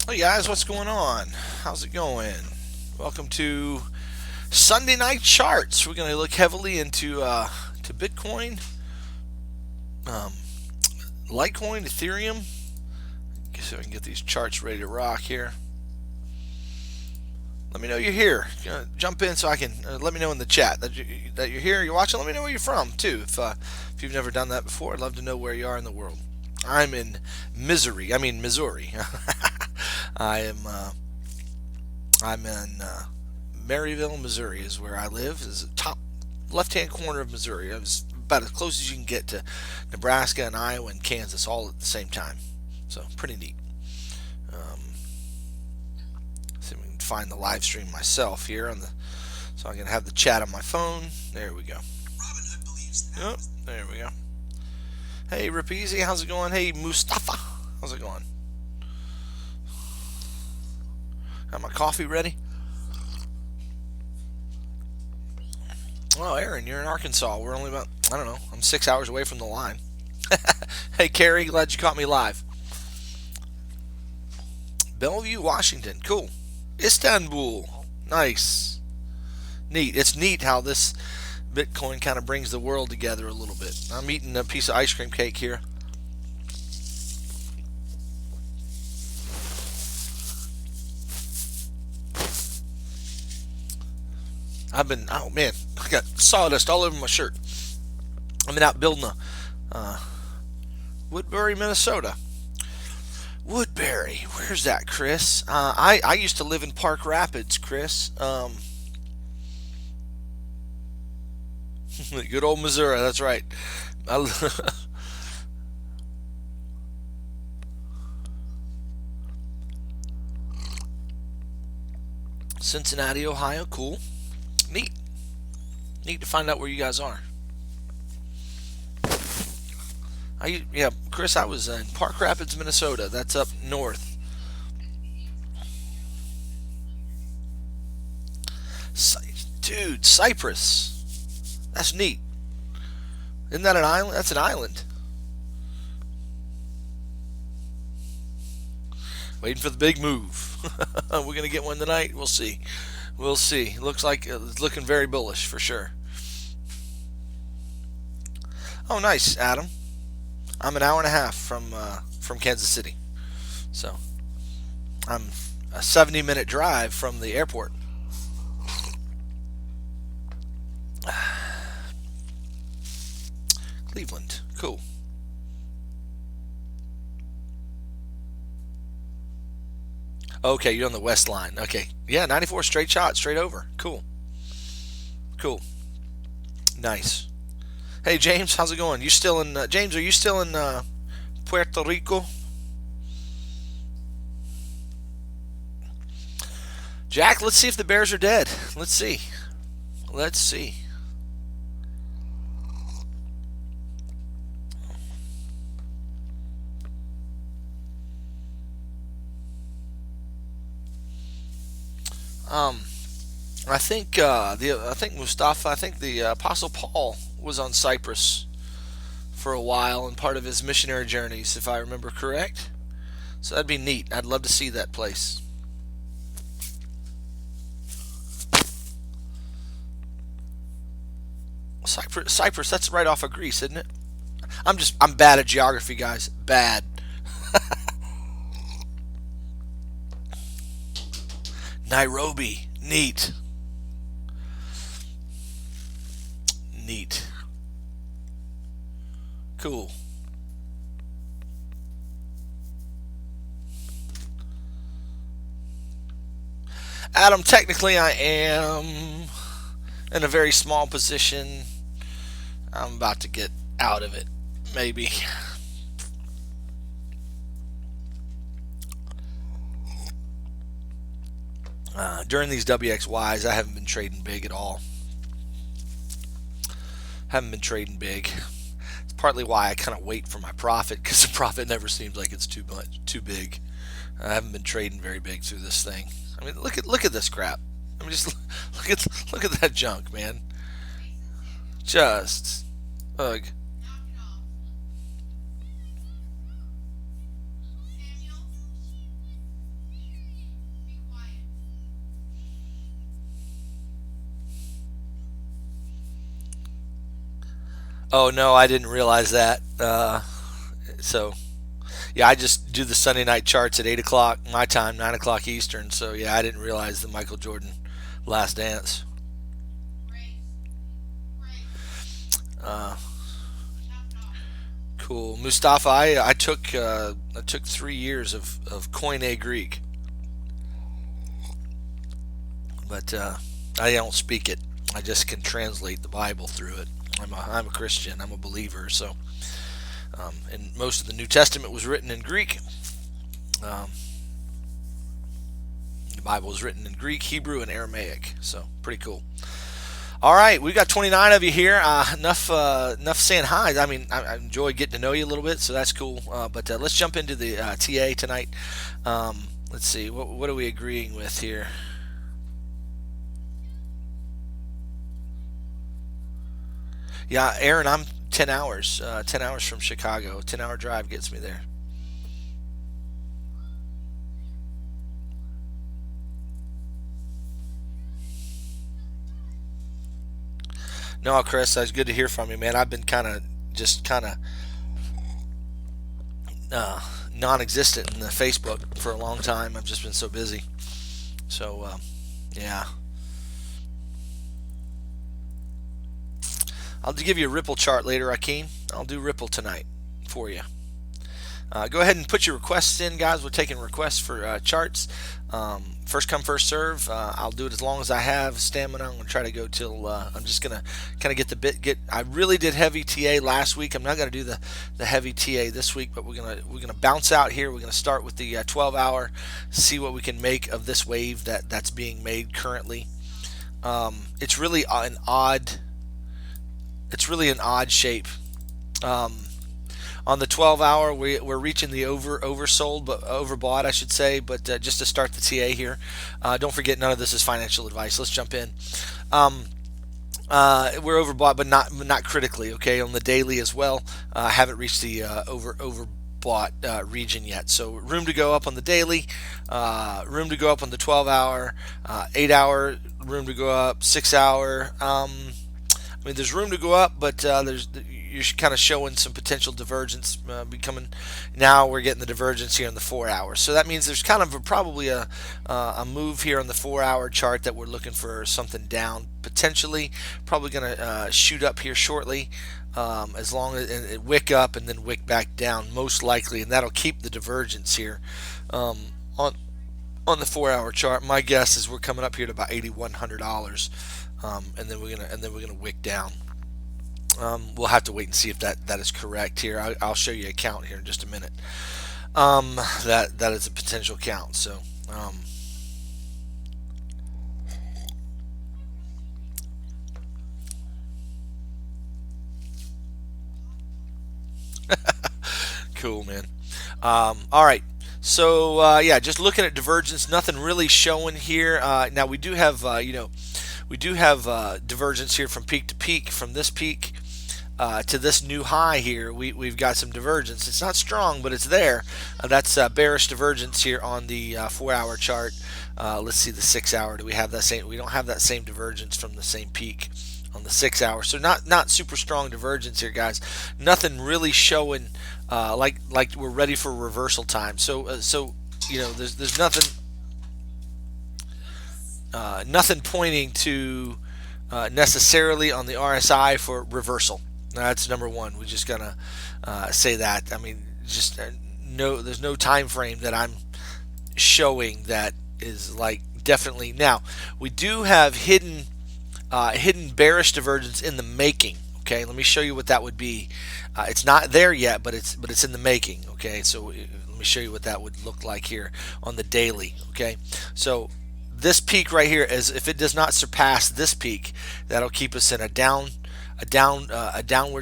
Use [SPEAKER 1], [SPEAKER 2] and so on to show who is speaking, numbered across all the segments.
[SPEAKER 1] Hey guys, what's going on? How's it going? Welcome to Sunday Night Charts. We're going to look heavily into to Bitcoin, um, Litecoin, Ethereum. So I can get these charts ready to rock here. Let me know you're here. Jump in so I can let me know in the chat that you're here. You're watching. Let me know where you're from too. If you've never done that before, I'd love to know where you are in the world. I'm in Missouri. I am. I'm in Maryville, Missouri, is where I live. Is the top left-hand corner of Missouri. It's about as close as you can get to Nebraska and Iowa and Kansas all at the same time. So pretty neat. Um, see if we can find the live stream myself here on the, so I can have the chat on my phone. There we go. Oh, there we go. Hey, Rapizi, how's it going? Hey, Mustafa, how's it going? Got my coffee ready? Oh, Aaron, you're in Arkansas. We're only about, I don't know, I'm 6 hours away from the line. Hey, Carrie, glad you caught me live. Bellevue, Washington. Cool. Istanbul. Nice. Neat. It's neat how this Bitcoin kind of brings the world together a little bit. I'm eating a piece of ice cream cake here. Oh man, I got sawdust all over my shirt. I've been out building a Woodbury, Minnesota. Woodbury, where's that, Chris? I used to live in Park Rapids, Chris. Good old Missouri, that's right. Cincinnati, Ohio, cool. Neat. Neat to find out where you guys are. Yeah, Chris, I was in Park Rapids, Minnesota. That's up north. Dude, Cyprus. That's neat. Isn't that an island? That's an island. Waiting for the big move. We're going to get one tonight. We'll see. We'll see. Looks like it's looking very bullish for sure. Oh, nice, Adam. I'm an hour and a half from Kansas City, so I'm a 70-minute drive from the airport. Cleveland, cool. Okay, you're on the west line. Okay, yeah, 94 straight shot, straight over. Cool, cool, nice. Hey James, how's it going? You still in James? Are you still in Puerto Rico? Jack, let's see if the Bears are dead. Let's see. Let's see. Um, I think Mustafa. I think the Apostle Paul was on Cyprus for a while and part of his missionary journeys, if I remember correct. So that'd be neat. I'd love to see that place. Cyprus. That's right off of Greece, isn't it? I'm bad at geography, guys. Bad. Nairobi. Neat. Neat. Cool. Adam, technically I am in a very small position. I'm about to get out of it, maybe. During these WXYs, I haven't been trading big at all. Haven't been trading big. It's partly why I kind of wait for my profit, because the profit never seems like it's too big. I haven't been trading very big through this thing. I mean, look at this crap. I mean, just look at that junk, man. Just ugh. Oh no, I didn't realize that. So yeah, I just do the Sunday night charts at 8 o'clock my time, 9 o'clock Eastern. So yeah, I didn't realize the Michael Jordan Last Dance. Uh, cool, Mustafa. I took 3 years of Koine Greek, but I don't speak it. I just can translate the Bible through it. I'm a Christian. I'm a believer. So and most of the New Testament was written in Greek. Um, the Bible was written in Greek, Hebrew, and Aramaic. So pretty cool. All right, we've got 29 of you here. Enough saying hi. I mean, I enjoy getting to know you a little bit, so that's cool. But let's jump into the TA tonight. Let's see, what are we agreeing with here? Yeah, Aaron, I'm 10 hours. 10 hours from Chicago. 10-hour drive gets me there. No, Chris, that's good to hear from you, man. I've been kind of uh, non-existent in the Facebook for a long time. I've just been so busy. So yeah, I'll give you a Ripple chart later, Akeem. I'll do Ripple tonight for you. Go ahead and put your requests in, guys. We're taking requests for charts. First come, first serve. I'll do it as long as I have stamina. I'm gonna try to go till I'm just gonna kind of get the bit. Get. I really did heavy TA last week. I'm not gonna do the heavy TA this week, but we're gonna bounce out here. We're gonna start with the 12 hour. See what we can make of this wave that's being made currently. It's really an odd. It's really an odd shape. Um, on the 12 hour, we're reaching the oversold, but overbought, I should say. But just to start the TA here, don't forget none of this is financial advice. Let's jump in. Um, we're overbought, but not critically. Okay, on the daily as well, haven't reached the overbought region yet. So room to go up on the daily, room to go up on the 12 hour, 8 hour, room to go up, 6 hour. I mean, there's room to go up, but you're kind of showing some potential divergence becoming. Now we're getting the divergence here in the 4 hours, so that means there's kind of probably a move here on the 4 hour chart that we're looking for something down potentially. Probably going to shoot up here shortly, as long as and it wick up and then wick back down most likely, and that'll keep the divergence here um, on on the 4 hour chart. My guess is we're coming up here to about $8,100, and then we're gonna wick down. We'll have to wait and see if that is correct here. I'll show you a count here in just a minute. That is a potential count. So cool, man. All right. So yeah, just looking at divergence, nothing really showing here. Now we do have we do have divergence here from peak to peak. From this peak to this new high here, we've got some divergence. It's not strong, but it's there. That's bearish divergence here on the 4 hour chart. Let's see the 6 hour. Do we have that same? We don't have that same divergence from the same peak on the 6 hour. So not super strong divergence here, guys. Nothing really showing like we're ready for reversal time. So there's nothing pointing to necessarily on the RSI for reversal. That's number one. We just gotta say that. I mean, just no, there's no time frame that I'm showing that is like definitely. Now we do have hidden bearish divergence in the making. Okay, let me show you what that would be. It's not there yet, but it's in the making. Okay, so let me show you what that would look like here on the daily. Okay, so this peak right here is, if it does not surpass this peak, that'll keep us in a downward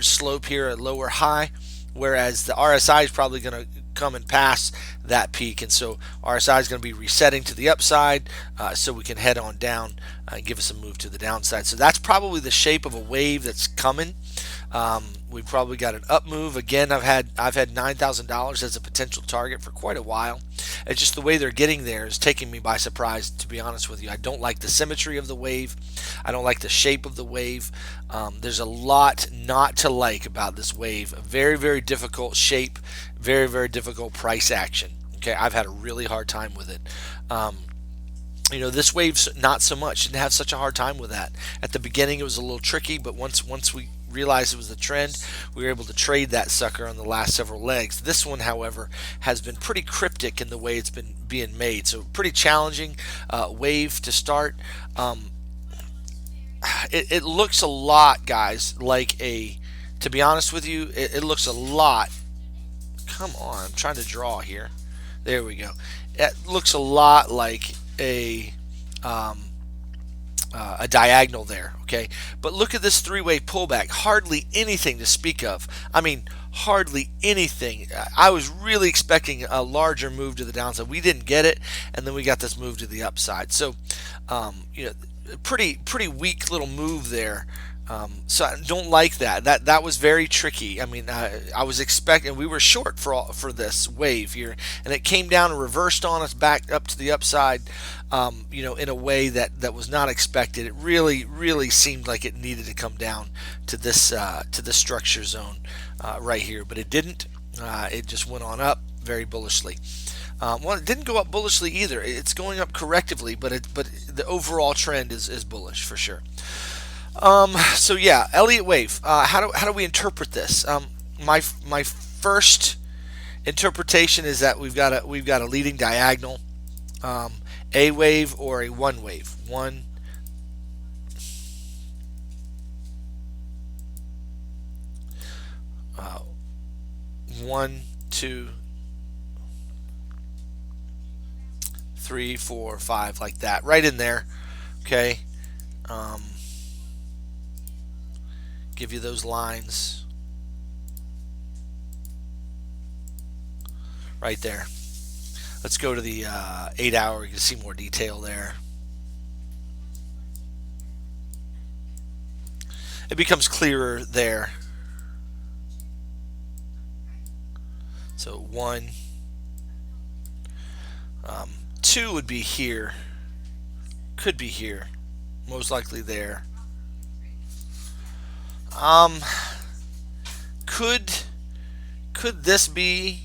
[SPEAKER 1] slope here, a lower high, whereas the RSI is probably going to come and pass that peak, and so RSI is going to be resetting to the upside, so we can head on down and give us a move to the downside. So that's probably the shape of a wave that's coming. We probably got an up move again. I've had $9,000 as a potential target for quite a while. It's just the way they're getting there is taking me by surprise, to be honest with you. I don't like the symmetry of the wave. I don't like the shape of the wave. There's a lot not to like about this wave. A very, very difficult shape, very, very difficult price action. Okay, I've had a really hard time with it. This wave's not so much. Didn't have such a hard time with that. At the beginning, it was a little tricky, but once we realized it was the trend, we were able to trade that sucker on the last several legs. This one, however, has been pretty cryptic in the way it's been being made. So pretty challenging wave to start. It looks a lot, guys, like to be honest with you, it looks a lot. Come on, I'm trying to draw here. There we go. It looks a lot like a diagonal there, okay? But look at this three-wave pullback. Hardly anything to speak of. I mean, hardly anything. I was really expecting a larger move to the downside. We didn't get it, and then we got this move to the upside. So, pretty weak little move there. So I don't like that. That was very tricky. I mean, I was expecting, we were short for this wave here, and it came down and reversed on us back up to the upside. In a way that was not expected. It really seemed like it needed to come down to this structure zone right here, but it didn't. It just went on up very bullishly. Well, it didn't go up bullishly either. It's going up correctively, but the overall trend is bullish for sure. So yeah, Elliott wave. How do we interpret this? My first interpretation is that we've got a leading diagonal, a wave or a one wave. One, two, 3, 4, 5, like that, right in there. Okay. Give you those lines right there. Let's go to the 8 hour. You can see more detail there. It becomes clearer there. So 1, 2 would be here. Could be here. Most likely there. Could this be?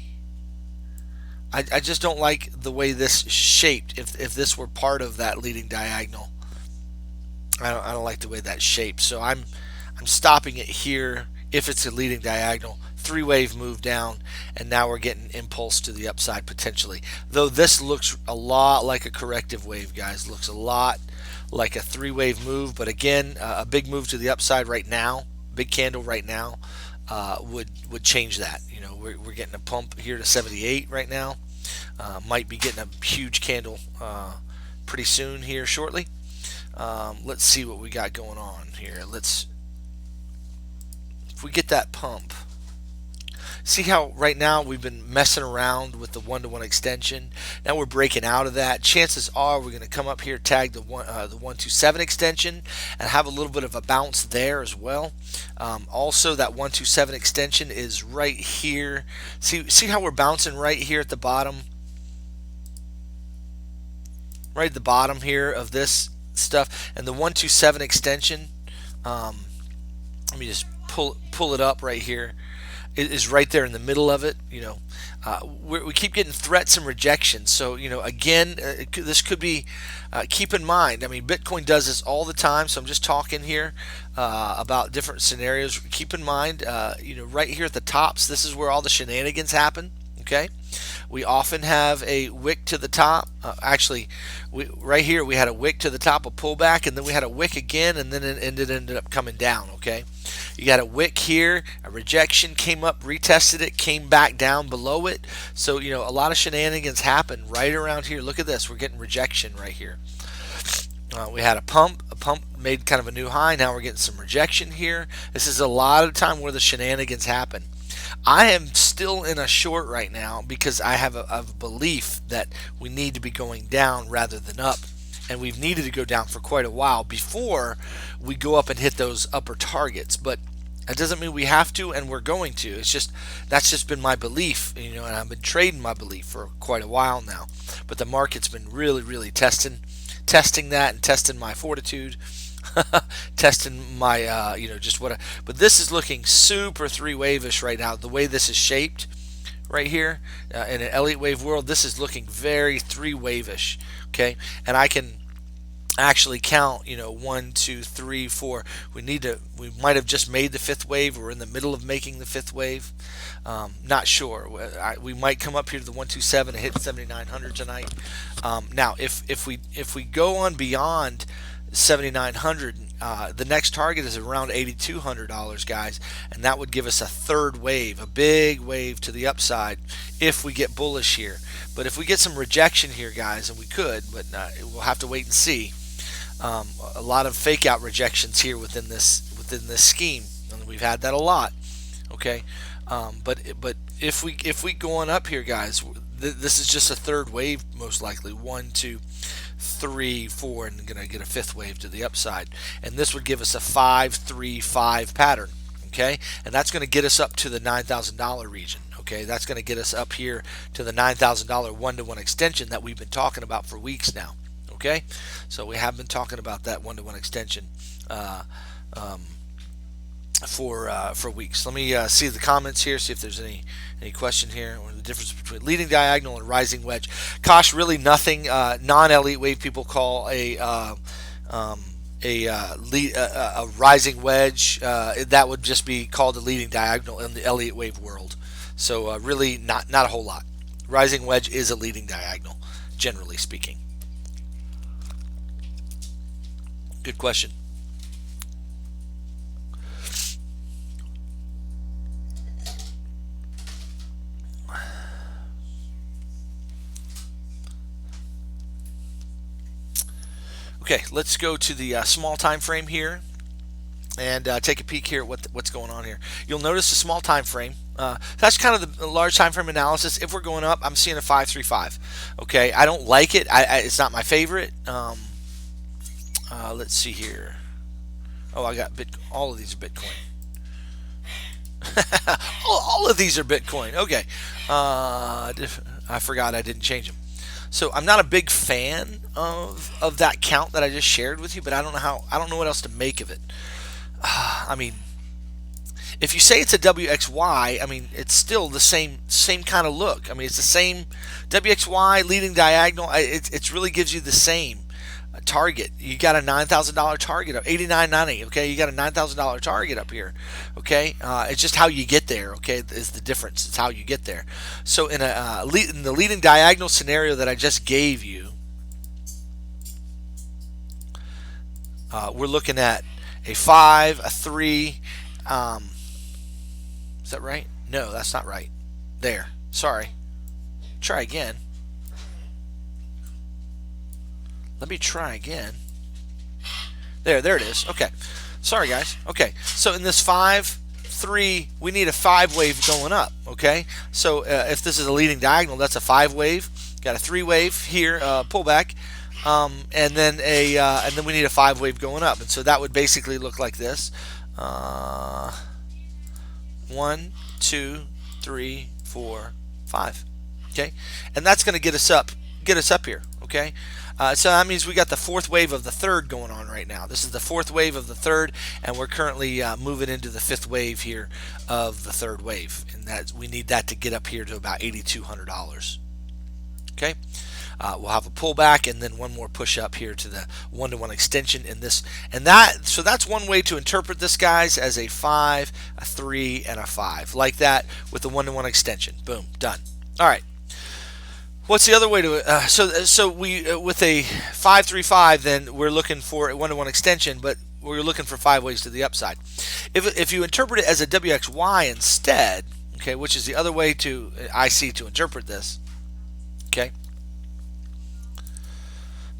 [SPEAKER 1] I just don't like the way this shaped. If this were part of that leading diagonal, I don't like the way that shaped. So I'm stopping it here. If it's a leading diagonal, three-wave move down, and now we're getting impulse to the upside potentially. Though this looks a lot like a corrective wave, guys. Looks a lot like a three-wave move, but again, a big move to the upside right now, big candle right now, would change that. We're getting a pump here to 78 right now. Might be getting a huge candle pretty soon here shortly. Let's see what we got going on here. If we get that pump, see how right now we've been messing around with the one-to-one extension. Now we're breaking out of that. Chances are we're going to come up here, tag the 127 extension, and have a little bit of a bounce there as well. Also, that 127 extension is right here. See how we're bouncing right here at the bottom, right at the bottom here of this stuff, and the 127 extension. Let me just pull it up right here. It is right there in the middle of it. We keep getting threats and rejections. So again, this could be. Keep in mind. I mean, Bitcoin does this all the time. So I'm just talking here about different scenarios. Keep in mind, right here at the tops, this is where all the shenanigans happen. Okay. We often have a wick to the top. Actually, right here we had a wick to the top, a pullback, and then we had a wick again, and then it ended up coming down. Okay, you got a wick here, a rejection, came up, retested it, came back down below it. So a lot of shenanigans happen right around here. Look at this, we're getting rejection right here. We had a pump made kind of a new high. Now we're getting some rejection here. This is a lot of time where the shenanigans happen. I am still in a short right now because I have a belief that we need to be going down rather than up, and we've needed to go down for quite a while before we go up and hit those upper targets. But That doesn't mean we have to, and we're going to. It's just that's just been my belief, and I've been trading my belief for quite a while now. But the market's been really, really testing that and testing my fortitude, testing my, just what. But this is looking super three wave-ish right now. The way this is shaped, right here, in an Elliott wave world, this is looking very three wave-ish. Okay, and I can actually count, 1, 2, 3, 4. We might have just made the fifth wave. We're in the middle of making the fifth wave. Not sure. We might come up here to the 127 and hit 7,900 tonight. Now, if we go on beyond 7,900, the next target is around $8,200, guys, and that would give us a third wave, a big wave to the upside if we get bullish here. But if we get some rejection here, guys, and we could, but we'll have to wait and see. A lot of fake out rejections here within this scheme, and we've had that a lot. Okay, but if we go on up here, guys, this is just a third wave, most likely 1, 2, 3, 4, and gonna get a fifth wave to the upside, and this would give us a 5, 3, 5 pattern. Okay, and that's going to get us up to the $9,000 region. Okay, that's going to get us up here to the $9,000 one-to-one extension that we've been talking about for weeks now. Okay, so we have been talking about that one-to-one extension for weeks. Let me see the comments here, see if there's any question here, or the difference between leading diagonal and rising wedge. Kosh, really nothing. Non-Elliott wave people call a rising wedge. That would just be called a leading diagonal in the Elliott wave world. So really not a whole lot. Rising wedge is a leading diagonal, generally speaking. Good question. Okay, let's go to the small time frame here and take a peek here at what's going on here. You'll notice a small time frame. That's kind of the large time frame analysis. If we're going up, I'm seeing a 535. Okay, I don't like it. It's not my favorite. Let's see here. Oh, I got all of these are Bitcoin. all of these are Bitcoin. Okay. I forgot I didn't change them. So I'm not a big fan of that count that I just shared with you, but I don't know what else to make of it. I mean, if you say it's a WXY, I mean, it's still the same kind of look. I mean, it's the same WXY leading diagonal. It really gives you the same target. You got a $9,000 target of 89.90. Okay, you got a $9,000 target up here. Okay, it's just how you get there. Okay, is the difference. It's how you get there. So in the leading diagonal scenario that I just gave you, we're looking at a 5, a 3. Is that right? No, that's not right. There. Sorry. Try again. Let me try again. There it is. Okay. Sorry, guys. Okay. So in this 5, 3, we need a 5 wave going up. Okay. So if this is a leading diagonal, that's a 5 wave. Got a 3 wave here, pullback, and then we need a 5 wave going up. And so that would basically look like this. 1, 2, 3, 4, 5. Okay. And that's going to get us up here. Okay. So that means we got the fourth wave of the third going on right now. This is the fourth wave of the third, and we're currently moving into the fifth wave here of the third wave, and that we need that to get up here to about $8,200. Okay, we'll have a pullback and then one more push up here to the one-to-one extension in this, and that. So that's one way to interpret this, guys, as a 5, a 3, and a 5, like that with the one-to-one extension. Boom, done. All right. What's the other way to so we with a 535, then we're looking for a one-to-one extension, but we're looking for 5 ways to the upside. If you interpret it as a WXY instead, okay, which is the other way I see to interpret this, okay.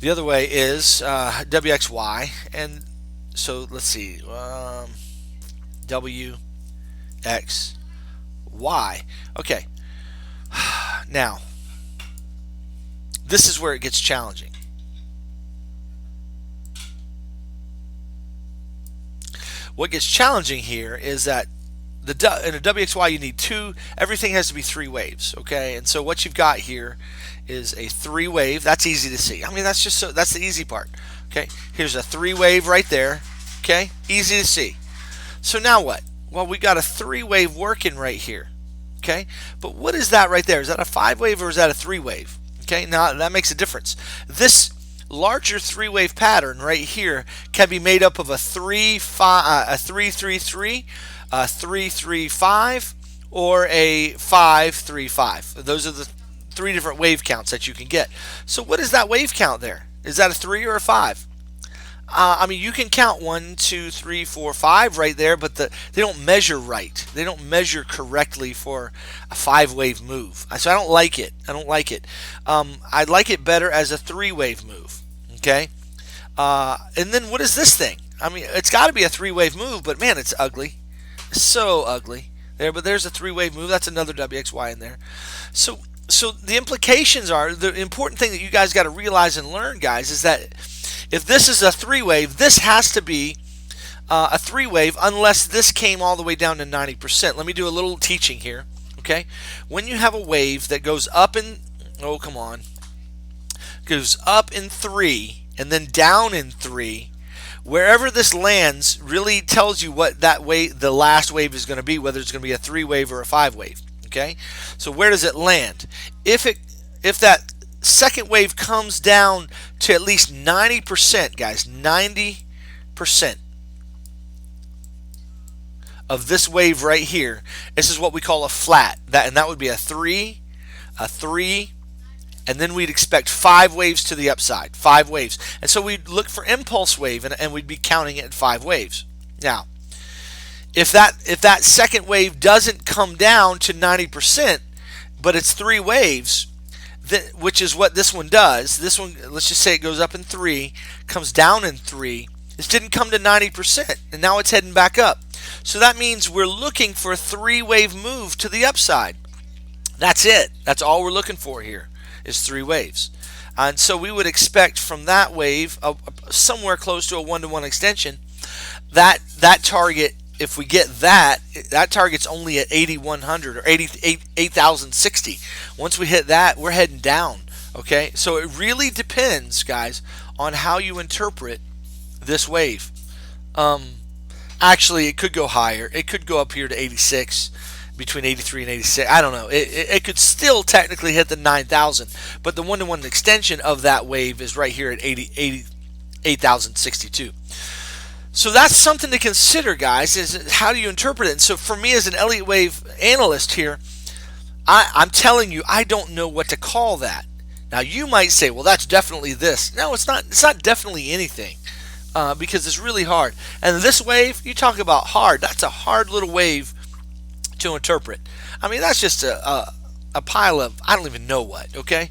[SPEAKER 1] The other way is WXY, and so let's see, WXY. Okay, now. This is where it gets challenging. What gets challenging here is that in a WXY you need everything has to be 3 waves, okay? And so what you've got here is a 3 wave. That's easy to see. I mean, that's the easy part, okay? Here's a 3 wave right there, okay? Easy to see. So now what? Well, we got a 3 wave working right here, okay? But what is that right there? Is that a 5 wave or is that a 3 wave? Okay, now that makes a difference. This larger 3 wave pattern right here can be made up of a 3 3 3, a 3 3 5, or a 5 3 5. Those are the 3 different wave counts that you can get. So what is that wave count there? Is that a 3 or a 5? I mean, you can count 1, 2, 3, 4, 5 right there, but they don't measure right. They don't measure correctly for a 5 wave move. So I don't like it. I don't like it. I like it better as a 3 wave move. Okay. And then what is this thing? I mean, it's got to be a 3 wave move, but man, it's ugly. It's so ugly there. But there's a 3 wave move. That's another WXY in there. So the implications are, the important thing that you guys got to realize and learn, guys, is that if this is a 3 wave, this has to be a 3 wave unless this came all the way down to 90%. Let me do a little teaching here. Okay, when you have a wave that goes up in, oh come on, goes up in 3 and then down in 3, wherever this lands really tells you what that wave, the last wave, is going to be, whether it's going to be a 3 wave or a 5 wave. Okay, so where does it land? If that second wave comes down to at least 90%, guys, 90% of this wave right here, this is what we call a flat. And that would be a 3, and then we'd expect 5 waves to the upside, 5 waves. And so we'd look for impulse wave, and we'd be counting it at 5 waves. Now, if that second wave doesn't come down to 90%, but it's 3 waves, which is what this one does. This one, let's just say it goes up in 3, comes down in 3. This didn't come to 90%, and now it's heading back up. So that means we're looking for a 3 wave move to the upside. That's it. That's all we're looking for here is 3 waves. And so we would expect from that wave somewhere close to a 1-to-1 extension. That target, if we get that target's only at 8,100 or 8,060. Once we hit that, we're heading down. Okay, so it really depends, guys, on how you interpret this wave. Actually, it could go higher. It could go up here to 86, between 83 and 86. I don't know. It could still technically hit the 9,000, but the 1-to-1 extension of that wave is right here at 8,062. So that's something to consider, guys, is how do you interpret it? And so for me as an Elliott Wave analyst here, I'm telling you, I don't know what to call that. Now you might say, well, that's definitely this. No, it's not. It's not definitely anything because it's really hard. And this wave, you talk about hard. That's a hard little wave to interpret. I mean, that's just a pile of, I don't even know what, okay?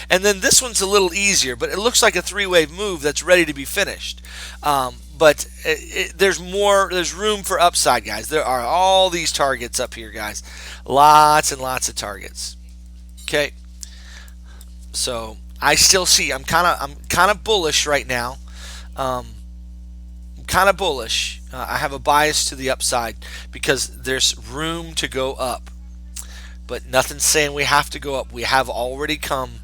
[SPEAKER 1] And then this one's a little easier, but it looks like a 3-wave move that's ready to be finished. But there's room for upside, guys. There are all these targets up here, guys. Lots and lots of targets. Okay. So I still see, I'm kind of bullish right now. Kind of bullish. I have a bias to the upside because there's room to go up. But nothing's saying we have to go up. We have already come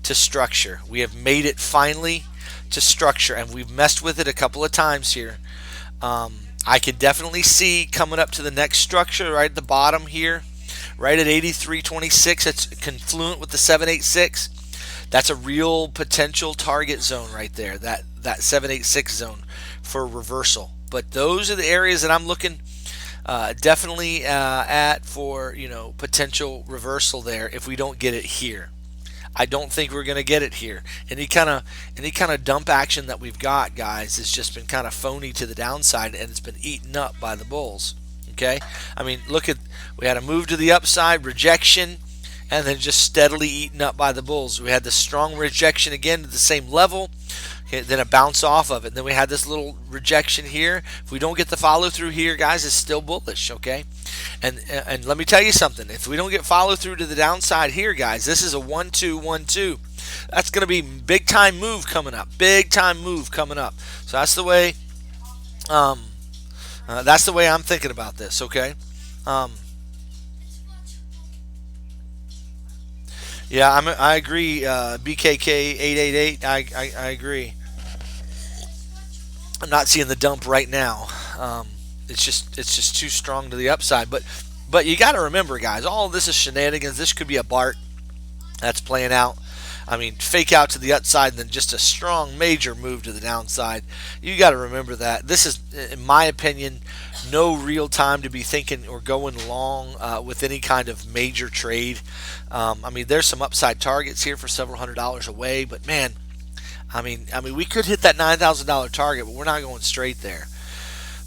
[SPEAKER 1] to structure. We have made it finally to structure, and we've messed with it a couple of times here. I can definitely see coming up to the next structure right at the bottom here, right at 83.26. It's confluent with the 786. That's a real potential target zone right there, that 786 zone for reversal. But those are the areas that I'm looking definitely at for, potential reversal there if we don't get it here. I don't think we're going to get it here. Any kind of dump action that we've got, guys, has just been kind of phony to the downside, and it's been eaten up by the bulls. Okay, I mean, look at, we had a move to the upside, rejection, and then just steadily eaten up by the bulls. We had this strong rejection again to the same level, okay, then a bounce off of it. Then we had this little rejection here. If we don't get the follow through here, guys, it's still bullish. Okay, and let me tell you something. If we don't get follow through to the downside here, guys, this is a 1-2, 1-2. That's going to be big time move coming up. Big time move coming up. So that's the way That's the way I'm thinking about this. Okay. Um, yeah, I agree. BKK 888. I agree. I'm not seeing the dump right now. Um, it's just too strong to the upside. But you got to remember, guys, all of this is shenanigans. This could be a Bart that's playing out. I mean, fake out to the upside and then just a strong major move to the downside. You got to remember that. This is, in my opinion, no real time to be thinking or going long with any kind of major trade. I mean, there's some upside targets here for several $100s away, but man, I mean, we could hit that $9,000 target, but we're not going straight there.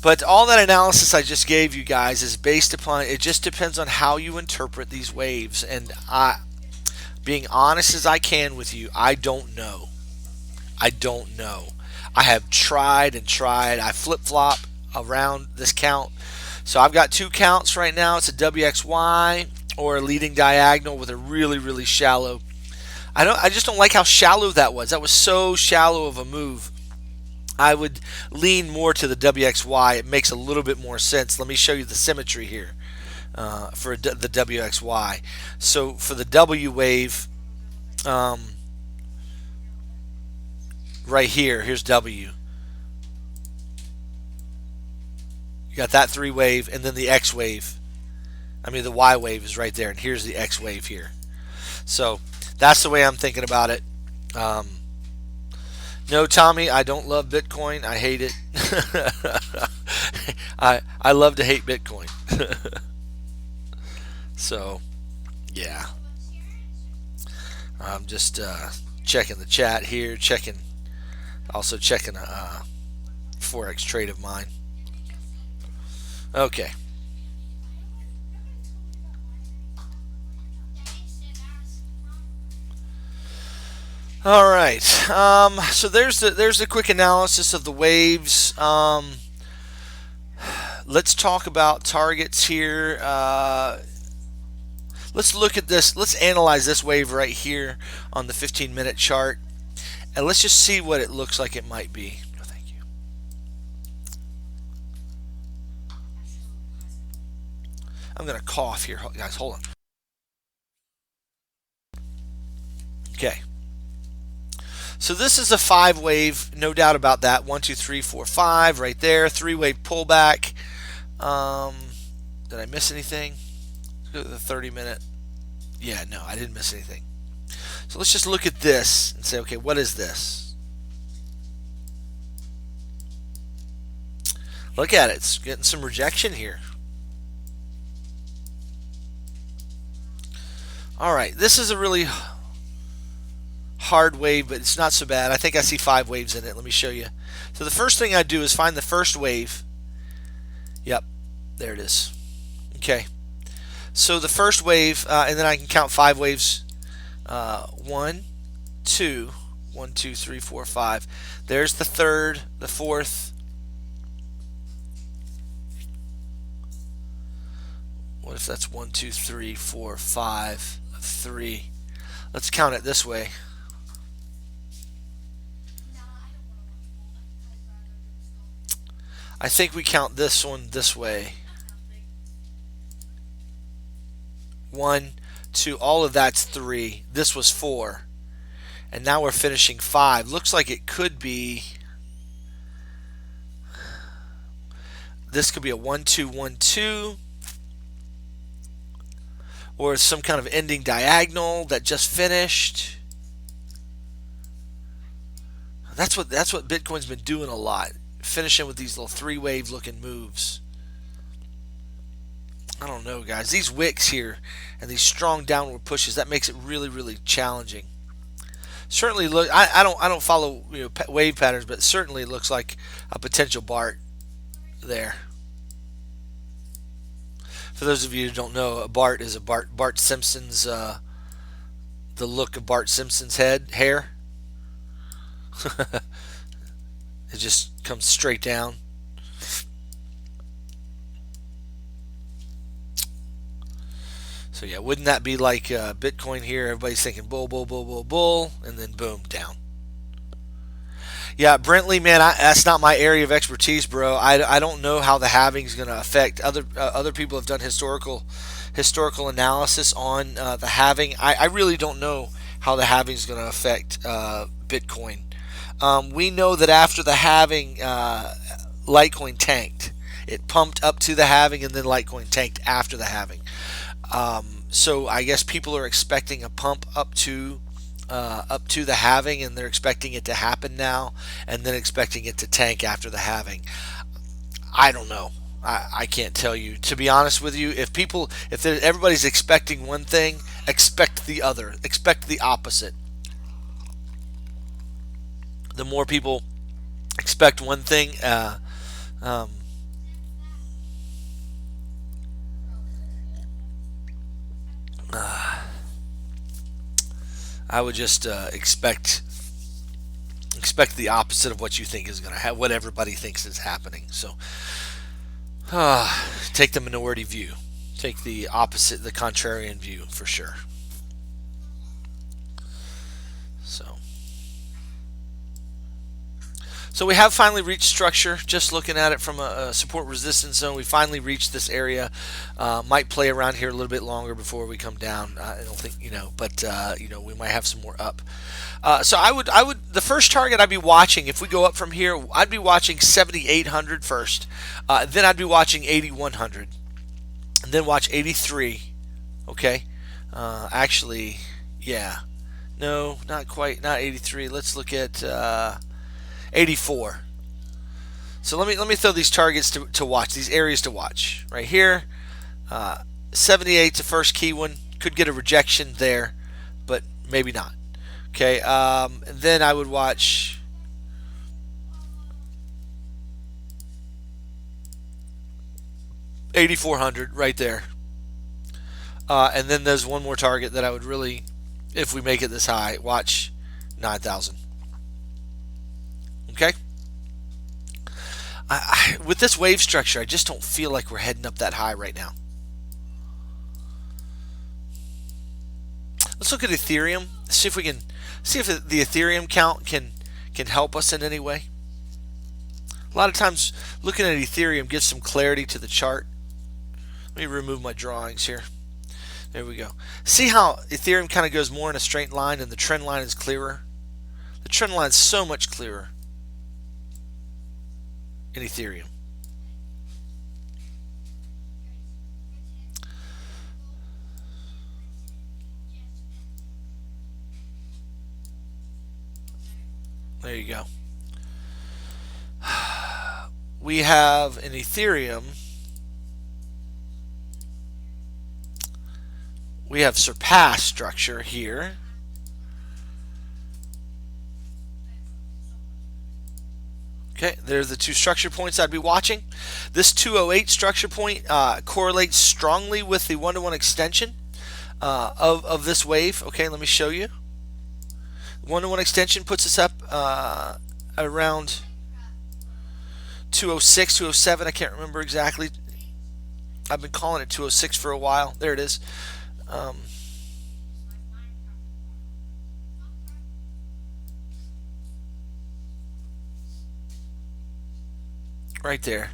[SPEAKER 1] But all that analysis I just gave you guys is based upon, it just depends on how you interpret these waves. And being honest as I can with you, I don't know. I don't know. I have tried and tried. I flip flop around this count. So I've got two counts right now. It's a WXY or a leading diagonal with a really, really shallow. I just don't like how shallow that was. That was so shallow of a move. I would lean more to the WXY. It makes a little bit more sense. Let me show you the symmetry here for the WXY. So for the W wave, right here, here's W. You got that 3 wave, and then the X wave. I mean, the Y wave is right there, and here's the X wave here. So that's the way I'm thinking about it. No, Tommy, I don't love Bitcoin. I hate it. I love to hate Bitcoin. So, yeah. I'm just checking the chat here, also checking a Forex trade of mine. Okay. All right. So there's the quick analysis of the waves. Let's talk about targets here. Let's look at this. Let's analyze this wave right here on the 15-minute chart, and let's just see what it looks like it might be. No, thank you. I'm gonna cough here, guys. Hold on. Okay. So this is a 5 wave, no doubt about that. 1, 2, 3, 4, 5 right there. 3 wave pullback. Did I miss anything? Let's go to the 30-minute. Yeah, no, I didn't miss anything. So let's just look at this and say, okay, what is this? Look at it. It's getting some rejection here. All right, this is a really hard wave, but it's not so bad. I think I see 5 waves in it. Let me show you. So the first thing I do is find the first wave. Yep, there it is. Okay. So the first wave, and then I can count 5 waves. 1, 2, 1, 2, 3, 4, 5. There's the third, the fourth. What if that's 1, 2, 3, 4, 5, 3? Let's count it this way. I think we count this one this way. 1, 2, all of that's 3. This was 4. And now we're finishing 5. Looks like it could be, this could be a 1, 2, 1, 2. Or some kind of ending diagonal that just finished. That's what Bitcoin's been doing a lot. Finishing with these little 3-wave looking moves. I don't know, guys. These wicks here and these strong downward pushes, that makes it really, really challenging. Certainly look. I don't follow wave patterns, but it certainly looks like a potential Bart there. For those of you who don't know, a Bart is a Bart Simpson's the look of Bart Simpson's hair. It just comes straight down. So yeah, wouldn't that be like Bitcoin here? Everybody's thinking bull, bull, bull, bull, bull, and then boom, down. Yeah, Brentley, man, that's not my area of expertise, bro. I don't know how the halving is going to affect other people have done historical analysis on the halving. I really don't know how the halving is going to affect Bitcoin. We know that after the halving, Litecoin tanked. It pumped up to the halving, and then Litecoin tanked after the halving. So I guess people are expecting a pump up to the halving, and they're expecting it to happen now, and then expecting it to tank after the halving. I don't know. I can't tell you. To be honest with you, if everybody's expecting one thing, expect the other. Expect the opposite. The more people expect one thing, um, I would just expect the opposite of what you think is going to happen, what everybody thinks is happening. So take the minority view, take the opposite, the contrarian view for sure. So. So we have finally reached structure. Just looking at it from a support resistance zone, we finally reached this area. Might play around here a little bit longer before we come down. I don't think but we might have some more up. So the first target I'd be watching if we go up from here. I'd be watching 7,800 first. Then I'd be watching 8,100, and then watch 83. Okay, actually, yeah, no, not quite, not 83. Let's look at 84. So let me throw these targets to watch, these areas to watch. Right here, 78's the first key one. Could get a rejection there, but maybe not. Okay, then I would watch 8,400 right there. And then there's one more target that I would really, if we make it this high, watch 9,000. Okay. With this wave structure, I just don't feel like we're heading up that high right now. Let's look at Ethereum. See if we can see if the Ethereum count can help us in any way. A lot of times, looking at Ethereum gives some clarity to the chart. Let me remove my drawings here. There we go. See how Ethereum kind of goes more in a straight line, and the trend line is clearer. The trend line is so much clearer in Ethereum. There you go. We have in Ethereum, we have surpass structure here. Okay, there's the two structure points I'd be watching. This 208 structure point correlates strongly with the one-to-one extension of this wave. Okay, let me show you. One-to-one extension puts us up around 206, 207. I can't remember exactly. I've been calling it 206 for a while. There it is. Right there.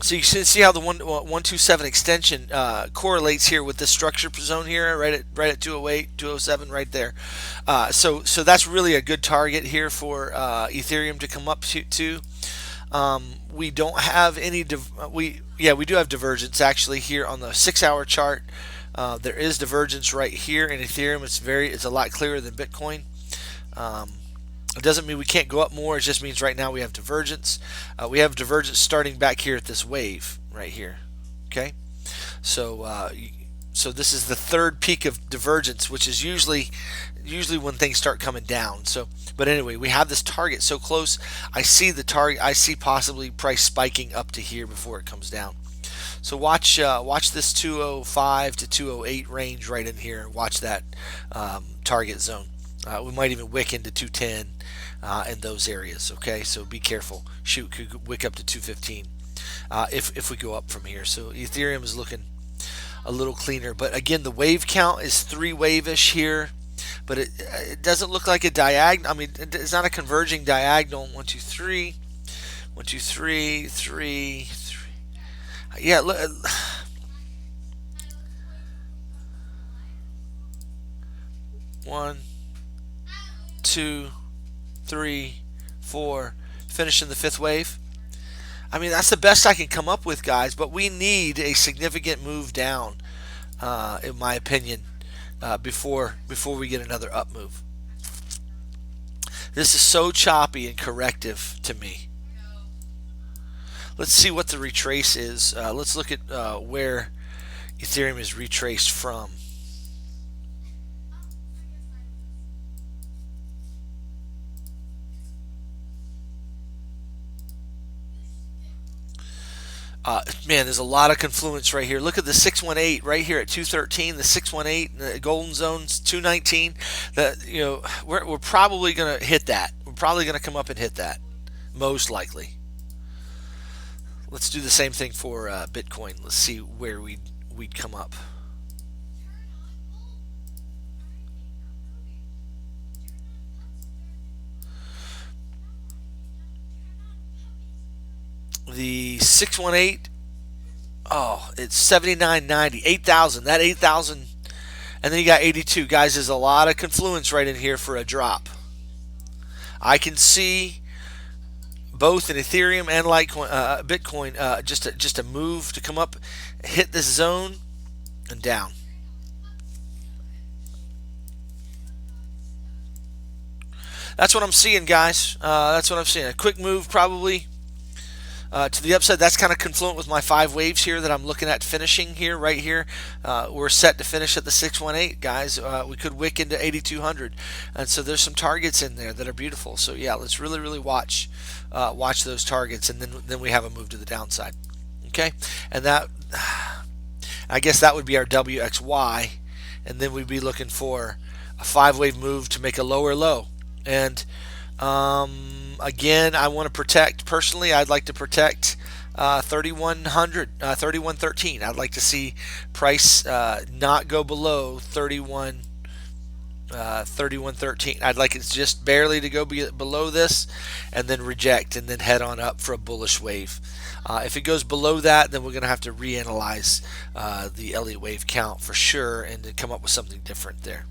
[SPEAKER 1] So you can see how the 127 extension correlates here with the structure zone here, right at 208, 207, right there. So that's really a good target here for Ethereum to come up to. We don't have any. We do have divergence actually here on the 6-hour chart. There is divergence right here in Ethereum. It's a lot clearer than Bitcoin. It doesn't mean we can't go up more. It just means right now we have divergence. We have divergence starting back here at this wave right here. Okay, so so this is the third peak of divergence, which is usually when things start coming down. So, but anyway, we have this target so close. I see the target. I see possibly price spiking up to here before it comes down. So watch this 205 to 208 range right in here. Watch that target zone. We might even wick into 210 in those areas. Okay, so be careful. Shoot, could wick up to 215 if we go up from here. So Ethereum is looking a little cleaner, but again, the wave count is 3 wave-ish here. but it doesn't look like a diagonal. I mean, it's not a converging diagonal. 1, 2, 3, 1, 2, 3, 3, 3. Yeah, look, 1, 2, 3, 4. Finishing the fifth wave. I mean, that's the best I can come up with, guys. But we need a significant move down, in my opinion, before we get another up move. This is so choppy and corrective to me. Let's see what the retrace is. Let's look at where Ethereum is retraced from. Man, there's a lot of confluence right here. Look at the 618 right here at 213. The 618, the golden zone's 219. We're probably going to hit that. We're probably going to come up and hit that, most likely. Let's do the same thing for Bitcoin. Let's see where we'd come up. The 618, oh, it's 79.90, 8,000. That 8,000, and then you got 82. Guys, there's a lot of confluence right in here for a drop. I can see both in Ethereum and Litecoin, Bitcoin, just a move to come up, hit this zone, and down. That's what I'm seeing, guys. That's what I'm seeing. A quick move, probably. To the upside, that's kind of confluent with my 5 waves here that I'm looking at finishing here, right here. We're set to finish at the 618, guys. We could wick into 8,200, and so there's some targets in there that are beautiful. So yeah, let's really, really watch those targets, and then we have a move to the downside. Okay, and that, I guess that would be our WXY, and then we'd be looking for a 5-wave move to make a lower low. And again, I want to protect, personally, I'd like to protect 3100, 3113. I'd like to see price not go below 3113. I'd like it just barely to go below this and then reject and then head on up for a bullish wave. If it goes below that, then we're going to have to reanalyze the Elliott wave count for sure and then come up with something different there.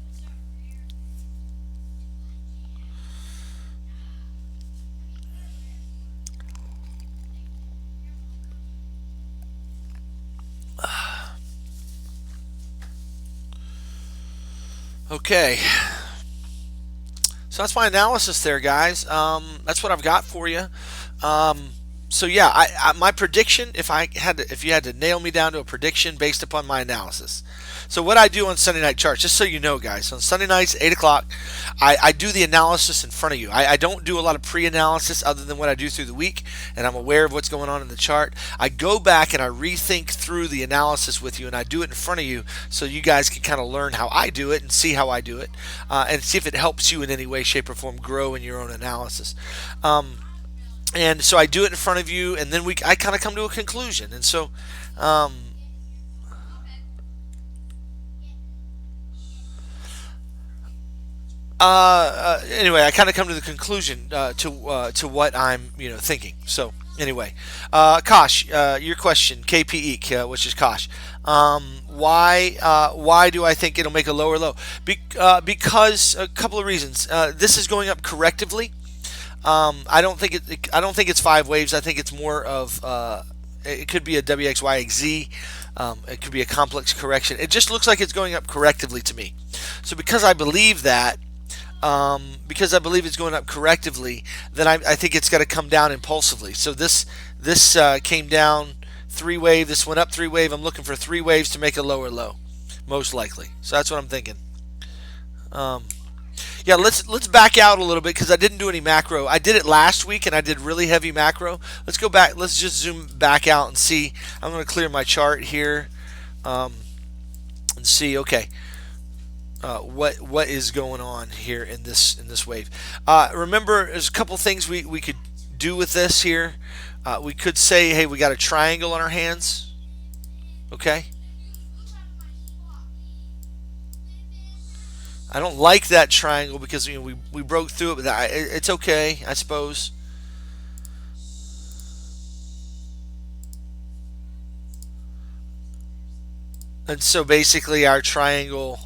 [SPEAKER 1] Okay, so that's my analysis there, guys. That's what I've got for you. So yeah, my prediction, if you had to nail me down to a prediction based upon my analysis. So what I do on Sunday night charts, just so you know, guys, on Sunday nights, 8 o'clock, I do the analysis in front of you. I don't do a lot of pre-analysis other than what I do through the week, and I'm aware of what's going on in the chart. I go back and I rethink through the analysis with you, and I do it in front of you so you guys can kind of learn how I do it and see how I do it, and see if it helps you in any way, shape, or form grow in your own analysis. And so I do it in front of you, and then I kind of come to a conclusion. And so anyway, I kind of come to the conclusion to what I'm thinking. So anyway, Kosh, your question, KP Eek, which is Kosh. Why do I think it'll make a lower low? Because a couple of reasons. This is going up correctively. I don't think it's 5 waves. I think it's more of it could be a WXYXZ. It could be a complex correction. It just looks like it's going up correctively to me. So because I believe that, because I believe it's going up correctively, then I think it's got to come down impulsively. So this came down 3 wave. This went up 3 wave. I'm looking for 3 waves to make a lower low, most likely. So that's what I'm thinking. Yeah, let's back out a little bit because I didn't do any macro. I did it last week and I did really heavy macro. Let's go back. Let's just zoom back out and see. I'm going to clear my chart here and see. Okay, what is going on here in this wave? Remember, there's a couple things we could do with this here. We could say, hey, we got a triangle on our hands. Okay. I don't like that triangle because we broke through it, but it's okay, I suppose. And so basically, our triangle,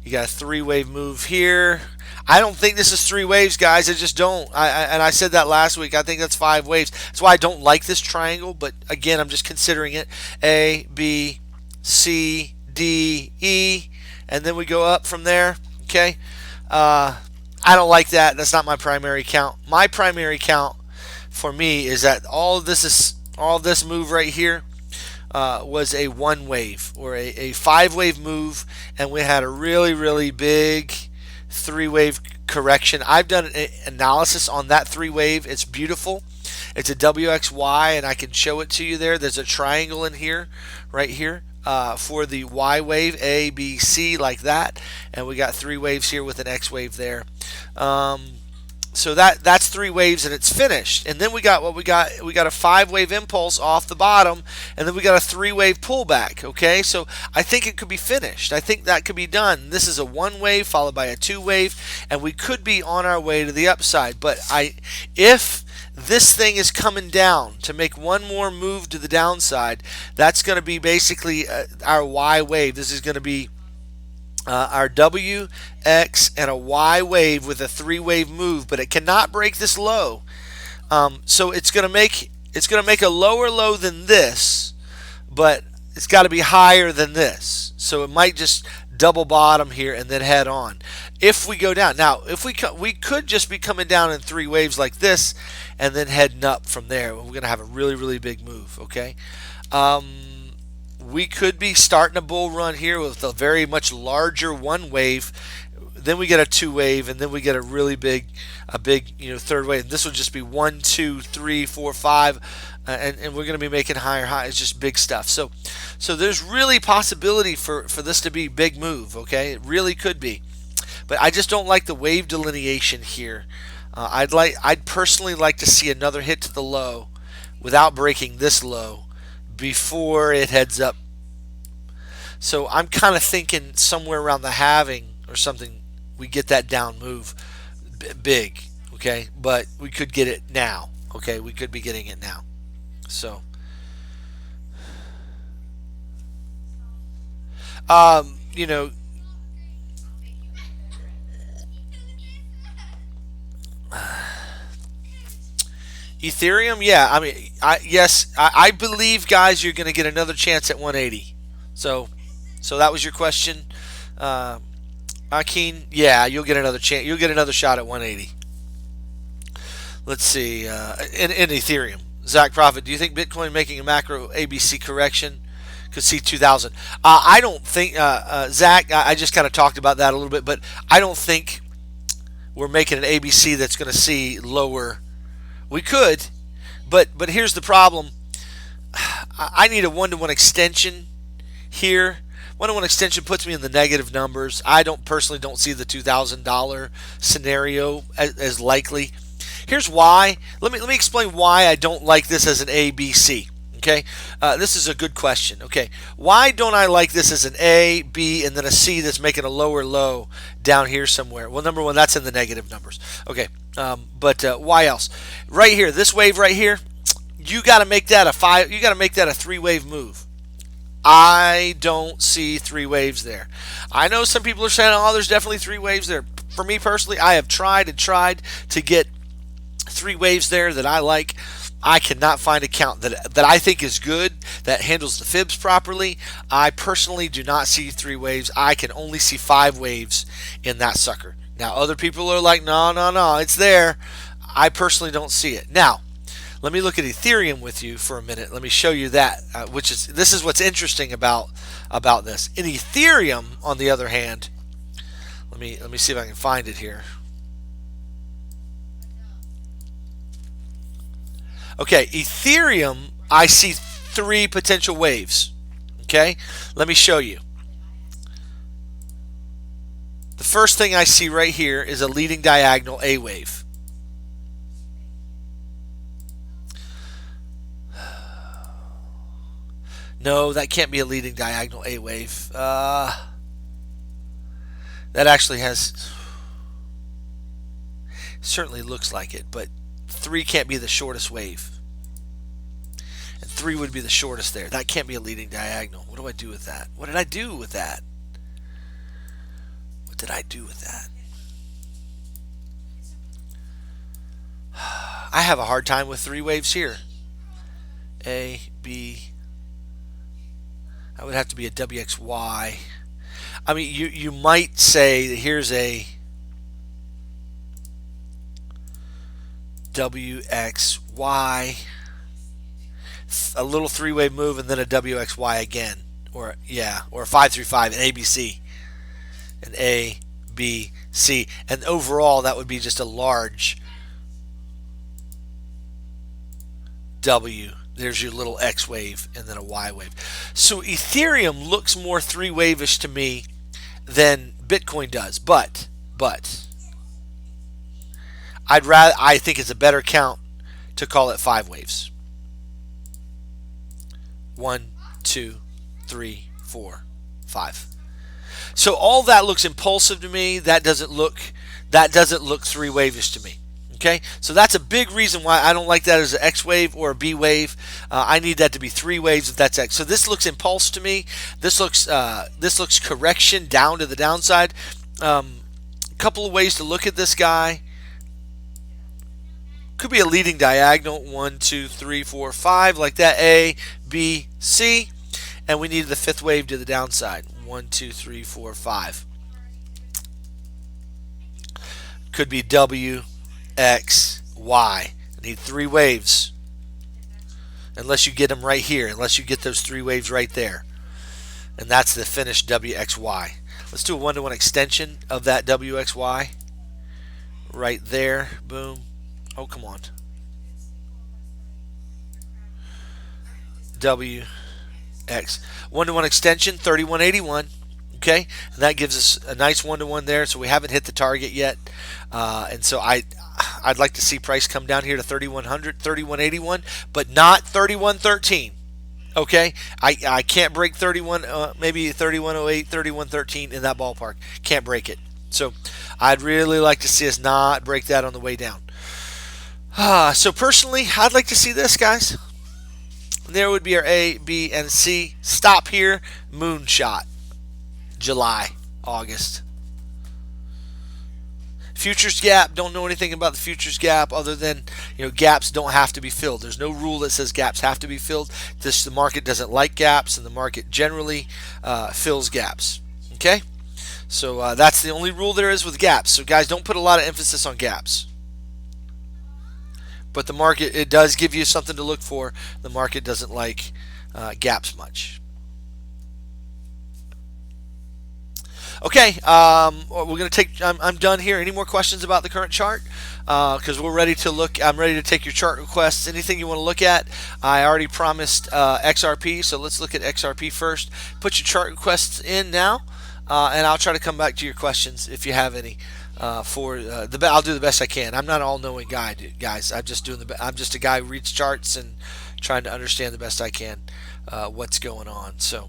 [SPEAKER 1] you got a three-wave move here. I don't think this is three waves, guys. I just don't. And I said that last week. I think that's five waves. That's why I don't like this triangle. But again, I'm just considering it. A, B, C, D, E, and then we go up from there. Okay. I don't like that. That's not my primary count. My primary count for me is that all this move right here was a one wave or a five wave move, and we had a really big three wave correction. I've done an analysis on that three wave. It's beautiful. It's a WXY, and I can show it to you there. There's a triangle in here, right here, for the Y wave, A, B, C, like that. And we got three waves here with an X wave there. So that's three waves and it's finished. And then we got what we got. We got a five wave impulse off the bottom, and then we got a three wave pullback. Okay, so I think it could be finished. I think that could be done. This is a one wave followed by a two wave, and we could be on our way to the upside. But if this thing is coming down to make one more move to the downside, that's going to be basically our Y wave. This is going to be our W, X, and a Y wave with a three wave move, but it cannot break this low. So it's going to make a lower low than this, but it's got to be higher than this. So it might just double bottom here and then head on. If we go down now, if we could just be coming down in three waves like this, and then heading up from there. We're going to have a really big move. Okay. We could be starting a bull run here with a very much larger one wave. Then we get a two wave, and then we get a really big third wave. And this will just be 1, 2, 3, 4, 5, and we're going to be making higher highs. It's just big stuff. So there's really possibility for this to be big move. Okay, it really could be, but I just don't like the wave delineation here. I'd personally like to see another hit to the low without breaking this low before it heads up. So I'm kind of thinking somewhere around the halving or something, we get that down move big, okay? But we could get it now, okay? We could be getting it now. So, you know, Ethereum, yeah. I mean, I believe, guys, you're going to get another chance at 180. So that was your question, Akin. Yeah, you'll get another chance. You'll get another shot at 180. Let's see. In Ethereum, Zach Profit, do you think Bitcoin making a macro ABC correction could see 2,000? I don't think, Zach. I just kind of talked about that a little bit, but I don't think we're making an ABC that's going to see lower. We could, but here's the problem. I need a one-to-one extension here. One-to-one extension puts me in the negative numbers. I personally don't see the $2,000 scenario as likely. Here's why. Let me explain why I don't like this as an ABC. Okay, this is a good question. Okay, why don't I like this as an A, B, and then a C that's making a lower low down here somewhere? Well, number one, that's in the negative numbers. Okay, but why else? Right here, this wave right here, you got to make that a five. You got to make that a three-wave move. I don't see three waves there. I know some people are saying, "Oh, there's definitely three waves there." For me personally, I have tried to get three waves there that I like. I cannot find a count that I think is good, that handles the fibs properly. I personally do not see three waves. I can only see five waves in that sucker. Now, other people are like, no, it's there. I personally don't see it. Now, let me look at Ethereum with you for a minute. Let me show you that, this is what's interesting about this. In Ethereum, on the other hand, let me see if I can find it here. Okay, Ethereum, I see three potential waves. Okay, let me show you. The first thing I see right here is a leading diagonal A wave. No, that can't be a leading diagonal A wave. That actually has, certainly looks like it, but 3 can't be the shortest wave. And 3 would be the shortest there. That can't be a leading diagonal. What do I do with that? What did I do with that? What did I do with that? I have a hard time with 3 waves here. A, B. That would have to be a WXY. I mean, you might say that here's a WXY, a little 3-wave move, and then a WXY again, or yeah, or a 535, an ABC, an A, B, C, and overall that would be just a large W. There's your little X wave and then a Y wave. So Ethereum looks more 3-wave-ish to me than Bitcoin does, but I think it's a better count to call it 5 waves. 1, 2, 3, 4, 5. So all that looks impulsive to me. That doesn't look 3-wave-ish to me. Okay, so that's a big reason why I don't like that as an X wave or a B wave. I need that to be 3 waves if that's X. So this looks impulse to me. This looks correction down to the downside. A couple of ways to look at this guy. Could be a leading diagonal, 1, 2, 3, 4, 5, like that. A, B, C, and we need the 5th wave to the downside. 1, 2, 3, 4, 5. Could be W, X, Y. I need 3 waves. Unless you get them right here. Unless you get those 3 waves right there. And that's the finished WXY. Let's do a 1-to-1 extension of that WXY. Right there. Boom. Oh, come on. WX. 1-to-1 extension, 3181. Okay, and that gives us a nice 1-to-1 there. So we haven't hit the target yet, and so I'd like to see price come down here to 3100, 3181, but not 3113. Okay, I can't break 31, maybe 3108, 3113 in that ballpark. Can't break it. So I'd really like to see us not break that on the way down. So personally, I'd like to see this, guys. There would be our A, B, and C. Stop here. Moonshot. July, August. Futures gap, don't know anything about the futures gap other than, gaps don't have to be filled. There's no rule that says gaps have to be filled. The market doesn't like gaps, and the market generally fills gaps. Okay? So that's the only rule there is with gaps. So guys, don't put a lot of emphasis on gaps. But the market, it does give you something to look for. The market doesn't like gaps much. Okay, we're going to take. I'm done here. Any more questions about the current chart? Because we're ready to look. I'm ready to take your chart requests. Anything you want to look at? I already promised XRP, so let's look at XRP first. Put your chart requests in now, and I'll try to come back to your questions if you have any. I'll do the best I can. I'm not an all-knowing guy, guys. I'm just a guy who reads charts and trying to understand the best I can what's going on. So.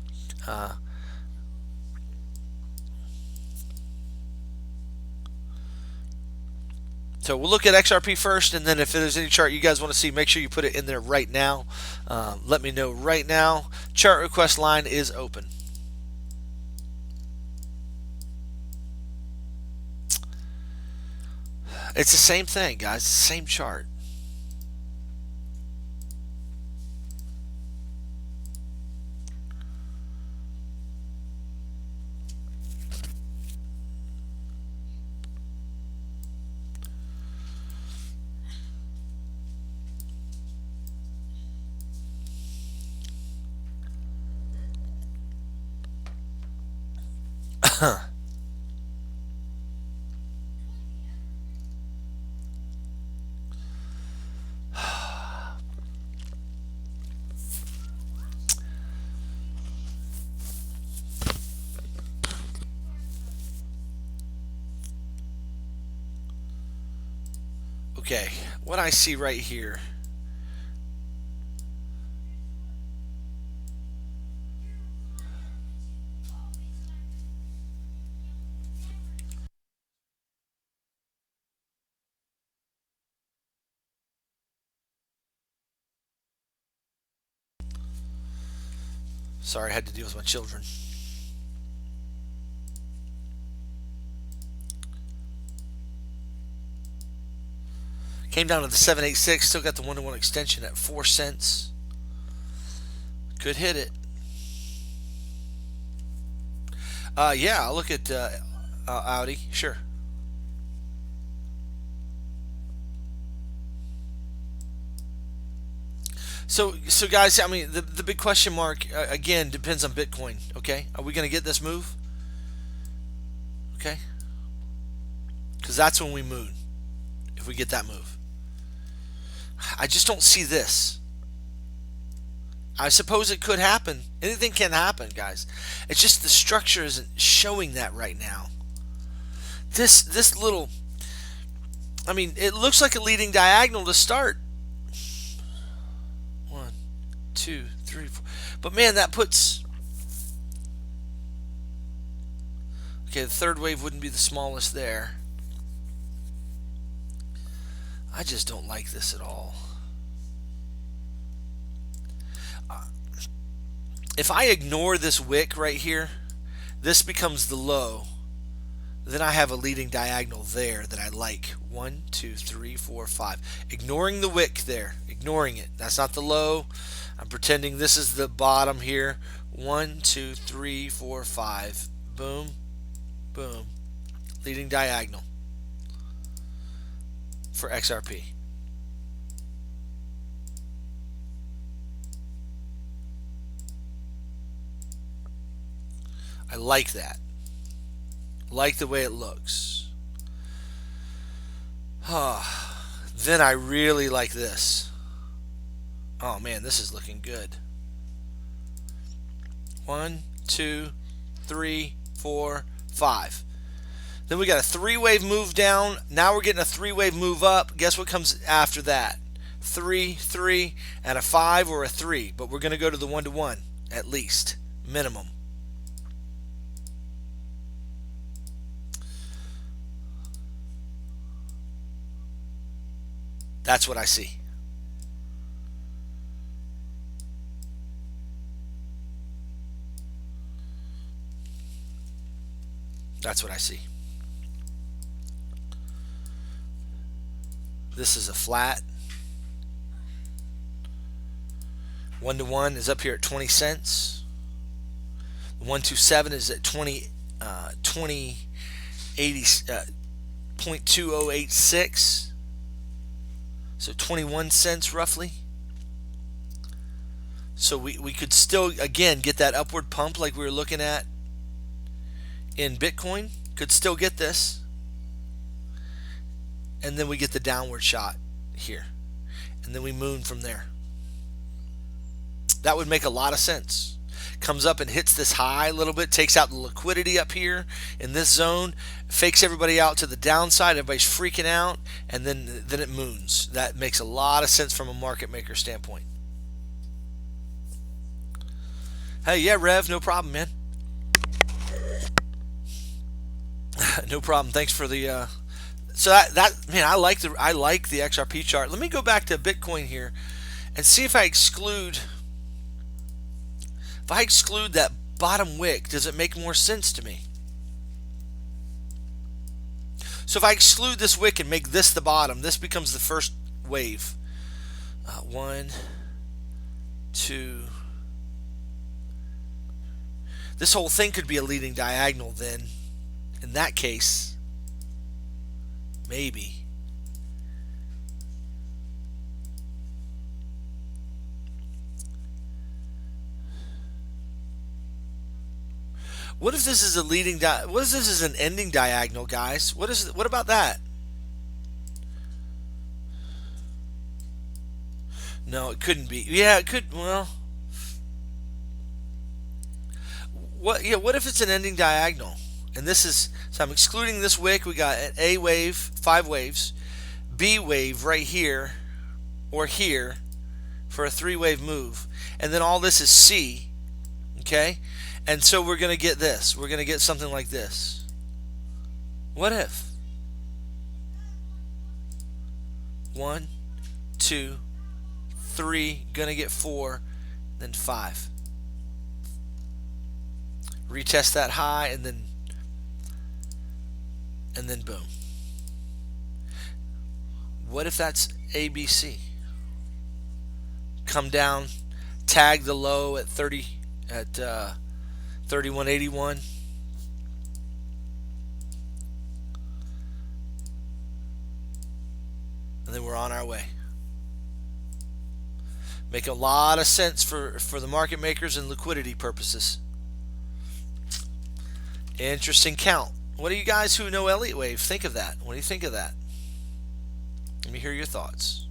[SPEAKER 1] So we'll look at XRP first, and then if there's any chart you guys want to see, make sure you put it in there right now. Let me know right now. Chart request line is open. It's the same thing, guys. Same chart. Okay, what I see right here. Sorry, I had to deal with my children. Came down to the 786, still got the 1-to-1 extension at 4 cents. Could hit it. Yeah, I'll look at Audi. Sure. So guys, I mean, the big question mark again depends on Bitcoin. Okay, are we going to get this move? Okay, because that's when we moon. If we get that move, I just don't see this. I suppose it could happen. Anything can happen, guys. It's just the structure isn't showing that right now. This little, I mean, it looks like a leading diagonal to start. 1, 2, 3, 4. But man, that puts. Okay, the third wave wouldn't be the smallest there. I just don't like this at all. If I ignore this wick right here, this becomes the low. Then I have a leading diagonal there that I like. 1, 2, 3, 4, 5. Ignoring the wick there. Ignoring it. That's not the low. I'm pretending this is the bottom here. 1, 2, 3, 4, 5. Boom. Boom. Leading diagonal for XRP. I like that. Like the way it looks. Then I really like this. Oh man, this is looking good. 1, 2, 3, 4, 5. Then we got a 3-wave move down. Now we're getting a 3-wave move up. Guess what comes after that? 3, 3, and a 5 or a 3. But we're going to go to the 1-to-1 at least. Minimum. That's what I see. That's what I see. This is a flat. 1-to-1 is up here at 20 cents. 127 is at 0.2086. So 21 cents roughly. So we could still, again, get that upward pump like we were looking at in Bitcoin. Could still get this. And then we get the downward shot here. And then we moon from there. That would make a lot of sense. Comes up and hits this high a little bit, takes out the liquidity up here in this zone, fakes everybody out to the downside, everybody's freaking out, and then it moons. That makes a lot of sense from a market maker standpoint. Hey, yeah, Rev, no problem, man. No problem. Thanks for the so that man, I like the XRP chart. Let me go back to Bitcoin here and see if I exclude that bottom wick, does it make more sense to me? So if I exclude this wick and make this the bottom, this becomes the first wave. 1, 2. This whole thing could be a leading diagonal then. In that case, maybe. What if this is a leading what if this is an ending diagonal, guys? What about that? No, it couldn't be. Yeah, it could. Well, what? Yeah, what if it's an ending diagonal? And this is, so I'm excluding this wick. We got an A wave, 5 waves, B wave right here or here for a 3-wave move, and then all this is C. Okay, and so we're going to get this. We're going to get something like this. What if 1, 2, 3, gonna get 4, then 5. retest that high, and then boom. What if that's ABC? Come down, tag the low at 3181. And then we're on our way. Make a lot of sense for the market makers and liquidity purposes. Interesting count. What do you guys who know Elliott Wave think of that? What do you think of that? Let me hear your thoughts.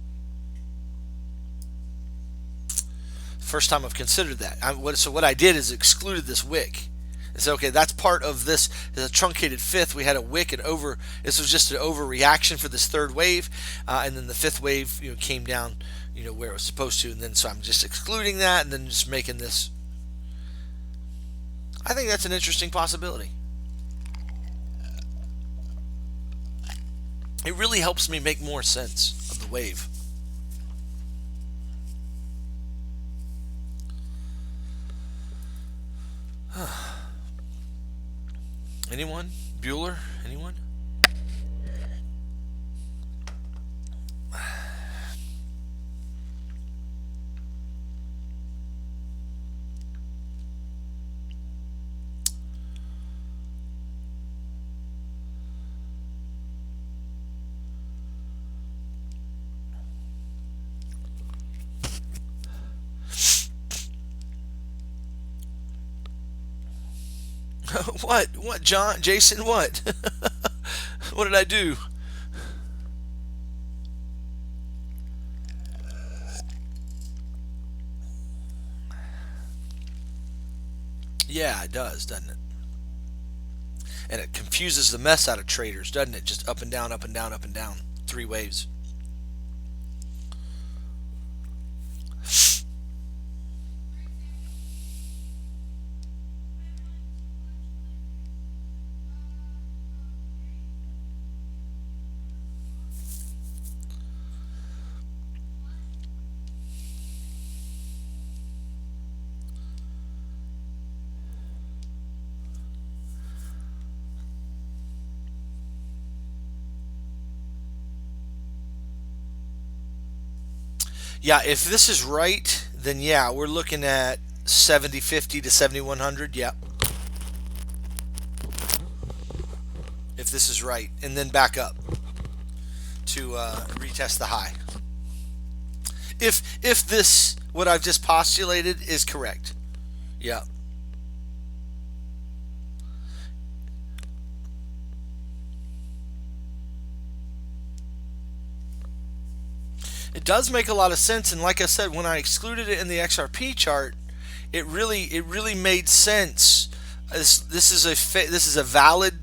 [SPEAKER 1] First time I've considered that. So what I did is excluded this wick. And so, okay, that's part of this. The truncated fifth, we had a wick and over. This was just an overreaction for this third wave, and then the fifth wave, came down, where it was supposed to, and then so I'm just excluding that, and then just making this. I think that's an interesting possibility. It really helps me make more sense of the wave. Anyone? Bueller? Anyone? What, John? Jason, what? What did I do? Yeah, it does, doesn't it? And it confuses the mess out of traders, doesn't it? Just up and down, up and down, up and down. 3 waves. Yeah, if this is right, then yeah, we're looking at 7050 to 7100. Yeah. If this is right, and then back up to retest the high. If this, what I've just postulated, is correct. Yeah. It does make a lot of sense, and like I said, when I excluded it in the XRP chart, it really made sense. This is a valid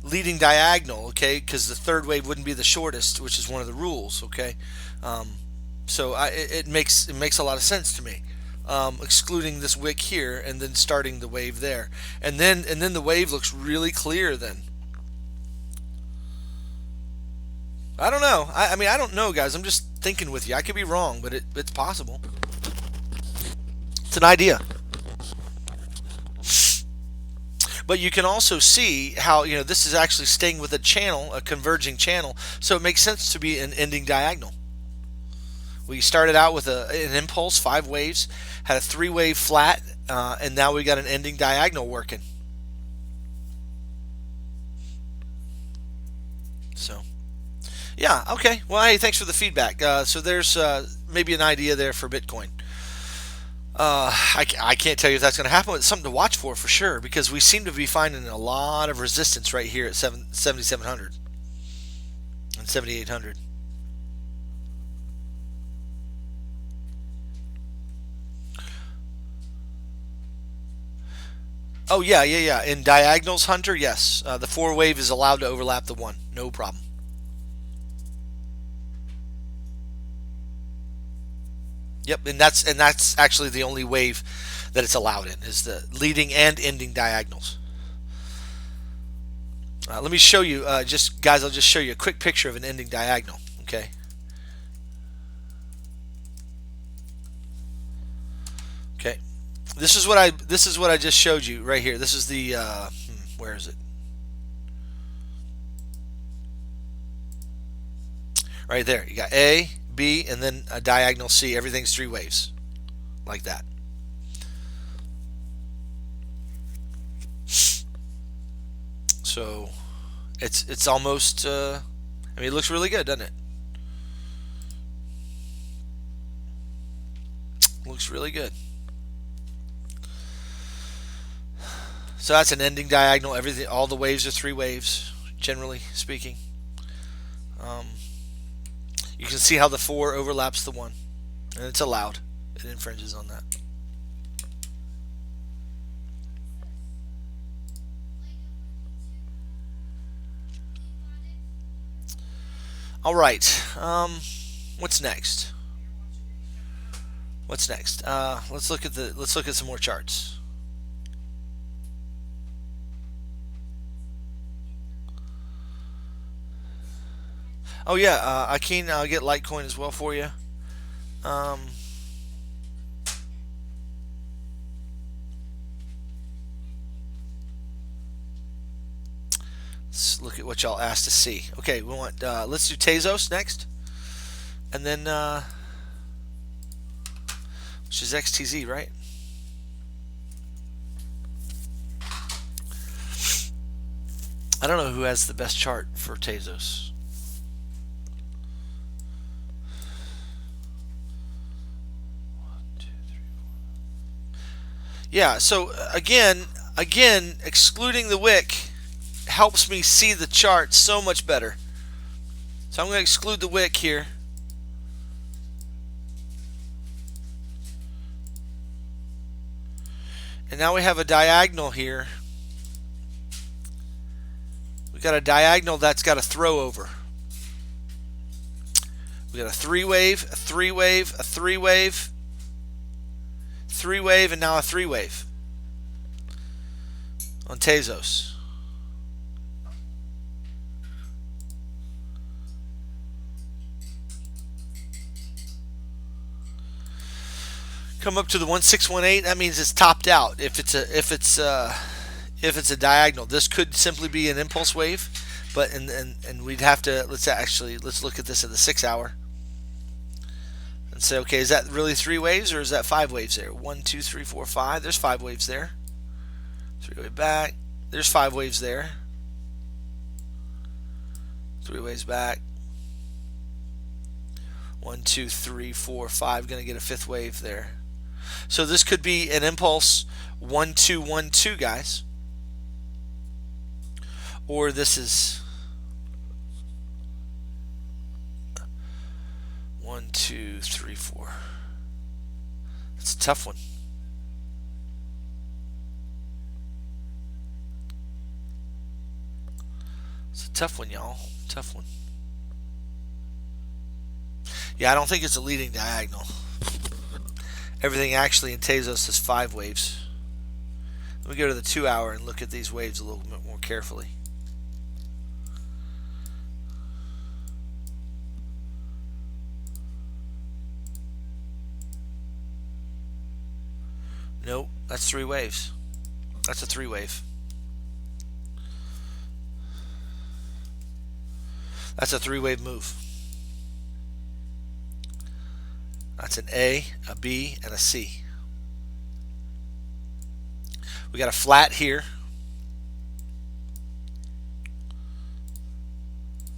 [SPEAKER 1] leading diagonal, okay? Because the third wave wouldn't be the shortest, which is one of the rules, okay? So it makes a lot of sense to me. Excluding this wick here and then starting the wave there, and then the wave looks really clear then. I don't know. I mean, I don't know, guys. I'm just thinking with you. I could be wrong, but it's possible. It's an idea. But you can also see how, this is actually staying with a channel, a converging channel, so it makes sense to be an ending diagonal. We started out with an impulse, 5 waves, had a 3-wave flat, and now we got an ending diagonal working. So, yeah, okay. Well, hey, thanks for the feedback. So there's maybe an idea there for Bitcoin. I can't tell you if that's going to happen, but it's something to watch for sure, because we seem to be finding a lot of resistance right here at 7,700 and 7,800. Oh, yeah. In diagonals, Hunter, yes. The 4-wave is allowed to overlap the 1. No problem. Yep, and that's actually the only wave that it's allowed in, is the leading and ending diagonals. Let me show you, I'll just show you a quick picture of an ending diagonal, okay? Okay, This is what I just showed you right here. This is the where is it? Right there. You got A, B, and then a diagonal C. Everything's three waves, like that. So it's almost. I mean, it looks really good, doesn't it? Looks really good. So that's an ending diagonal. Everything, all the waves are three waves, generally speaking. Um, you can see how the 4 overlaps the 1, and it's allowed. It infringes on that. All right. What's next? What's next? Let's look at some more charts. Oh yeah, I can get Litecoin as well for you. Um, let's look at what y'all asked to see. Okay, we want let's do Tezos next, and then which is XTZ, right? I don't know who has the best chart for Tezos. Yeah, so again, excluding the wick helps me see the chart so much better. So I'm going to exclude the wick here. And now we have a diagonal here. We got a diagonal that's got a throw over. We got a 3 wave, a 3 wave, a 3 wave, 3 wave, and now a 3 wave on Tezos. Come up to the 1618. That means it's topped out. If it's a diagonal, this could simply be an impulse wave, but and we'd have to let's look at this at the 6 hour and say, okay, is that really 3 waves or is that 5 waves there? 1, 2, 3, 4, 5. There's 5 waves there. 3 way back. There's 5 waves there. 3 waves back. 1, 2, 3, 4, 5. Going to get a 5th wave there. So this could be an impulse 1, 2, 1, 2, guys. Or this is 1, 2, 3, 4. It's a tough one. It's a tough one, y'all. Tough one. Yeah, I don't think it's a leading diagonal. Everything actually in Tezos is 5 waves. Let me go to the 2 hour and look at these waves a little bit more carefully. Nope, that's 3 waves. That's a 3 wave. That's a 3 wave move. That's an A, a B, and a C. We got a flat here.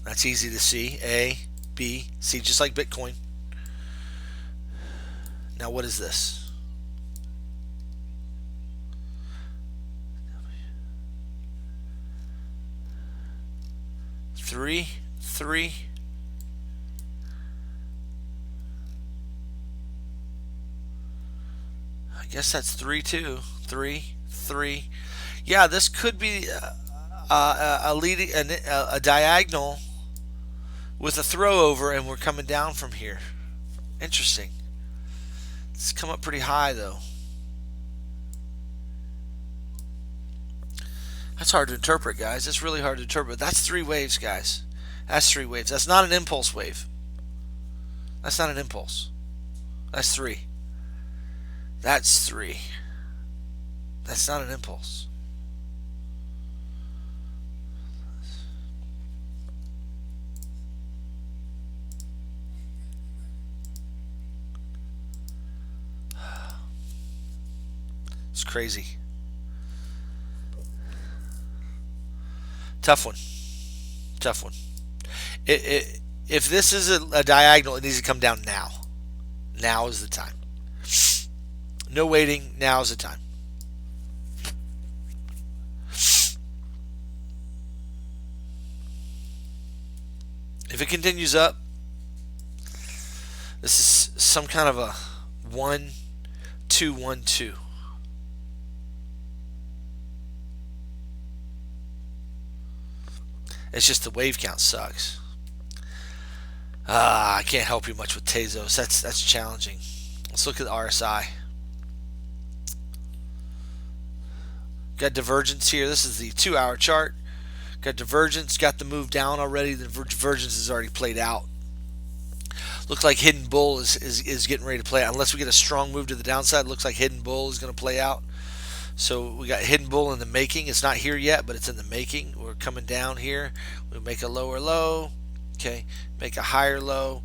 [SPEAKER 1] That's easy to see. A, B, C, just like Bitcoin. Now what is this? Three, 3. I guess that's 3, 2. 3, 3. Yeah, this could be a diagonal with a throw over, and we're coming down from here. Interesting. It's come up pretty high though. That's hard to interpret, guys. It's really hard to interpret. That's 3 waves, guys. That's 3 waves. That's not an impulse wave. That's not an impulse. That's 3. That's 3. That's not an impulse. It's crazy. Tough one. Tough one. If this is a diagonal, it needs to come down now. Now is the time. No waiting. Now is the time. If it continues up, this is some kind of a 1, 2, 1, 2. It's just the wave count sucks. I can't help you much with Tezos. That's challenging. Let's look at the RSI. Got divergence here. This is the 2-hour chart. Got divergence. Got the move down already. The divergence is already played out. Looks like Hidden Bull is getting ready to play out. Unless we get a strong move to the downside, looks like Hidden Bull is going to play out. So we got Hidden Bull in the making. It's not here yet, but it's in the making. We're coming down here. We make a lower low. Okay, make a higher low.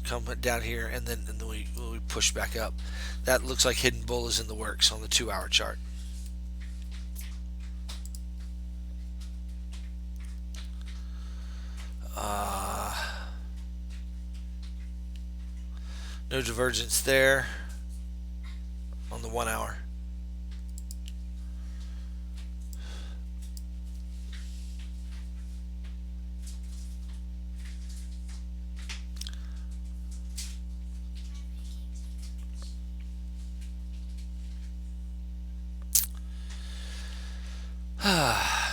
[SPEAKER 1] Come down here, and then we push back up. That looks like Hidden Bull is in the works on the 2-hour chart. No divergence there on the 1-hour.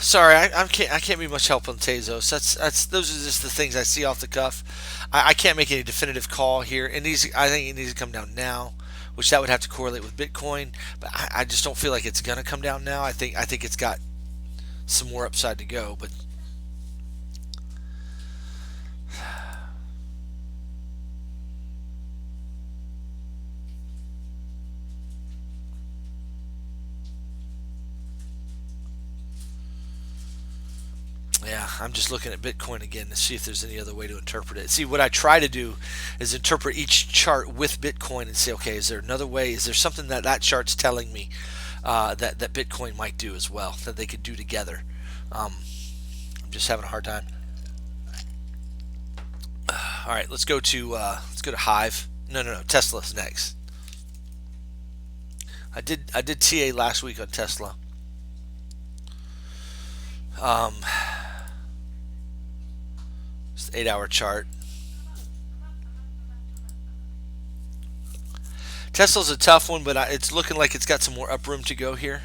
[SPEAKER 1] Sorry, I can't be much help on Tezos. Those are just the things I see off the cuff. I can't make any definitive call here. I think it needs to come down now, which that would have to correlate with Bitcoin. But I just don't feel like it's gonna come down now. I think it's got some more upside to go. But yeah, I'm just looking at Bitcoin again to see if there's any other way to interpret it. See, what I try to do is interpret each chart with Bitcoin and say, okay, is there another way? Is there something that chart's telling me that Bitcoin might do as well, that they could do together? I'm just having a hard time. All right, let's go to Hive. No, Tesla's next. I did TA last week on Tesla. It's the 8-hour chart. Tesla's a tough one, but it's looking like it's got some more up room to go here.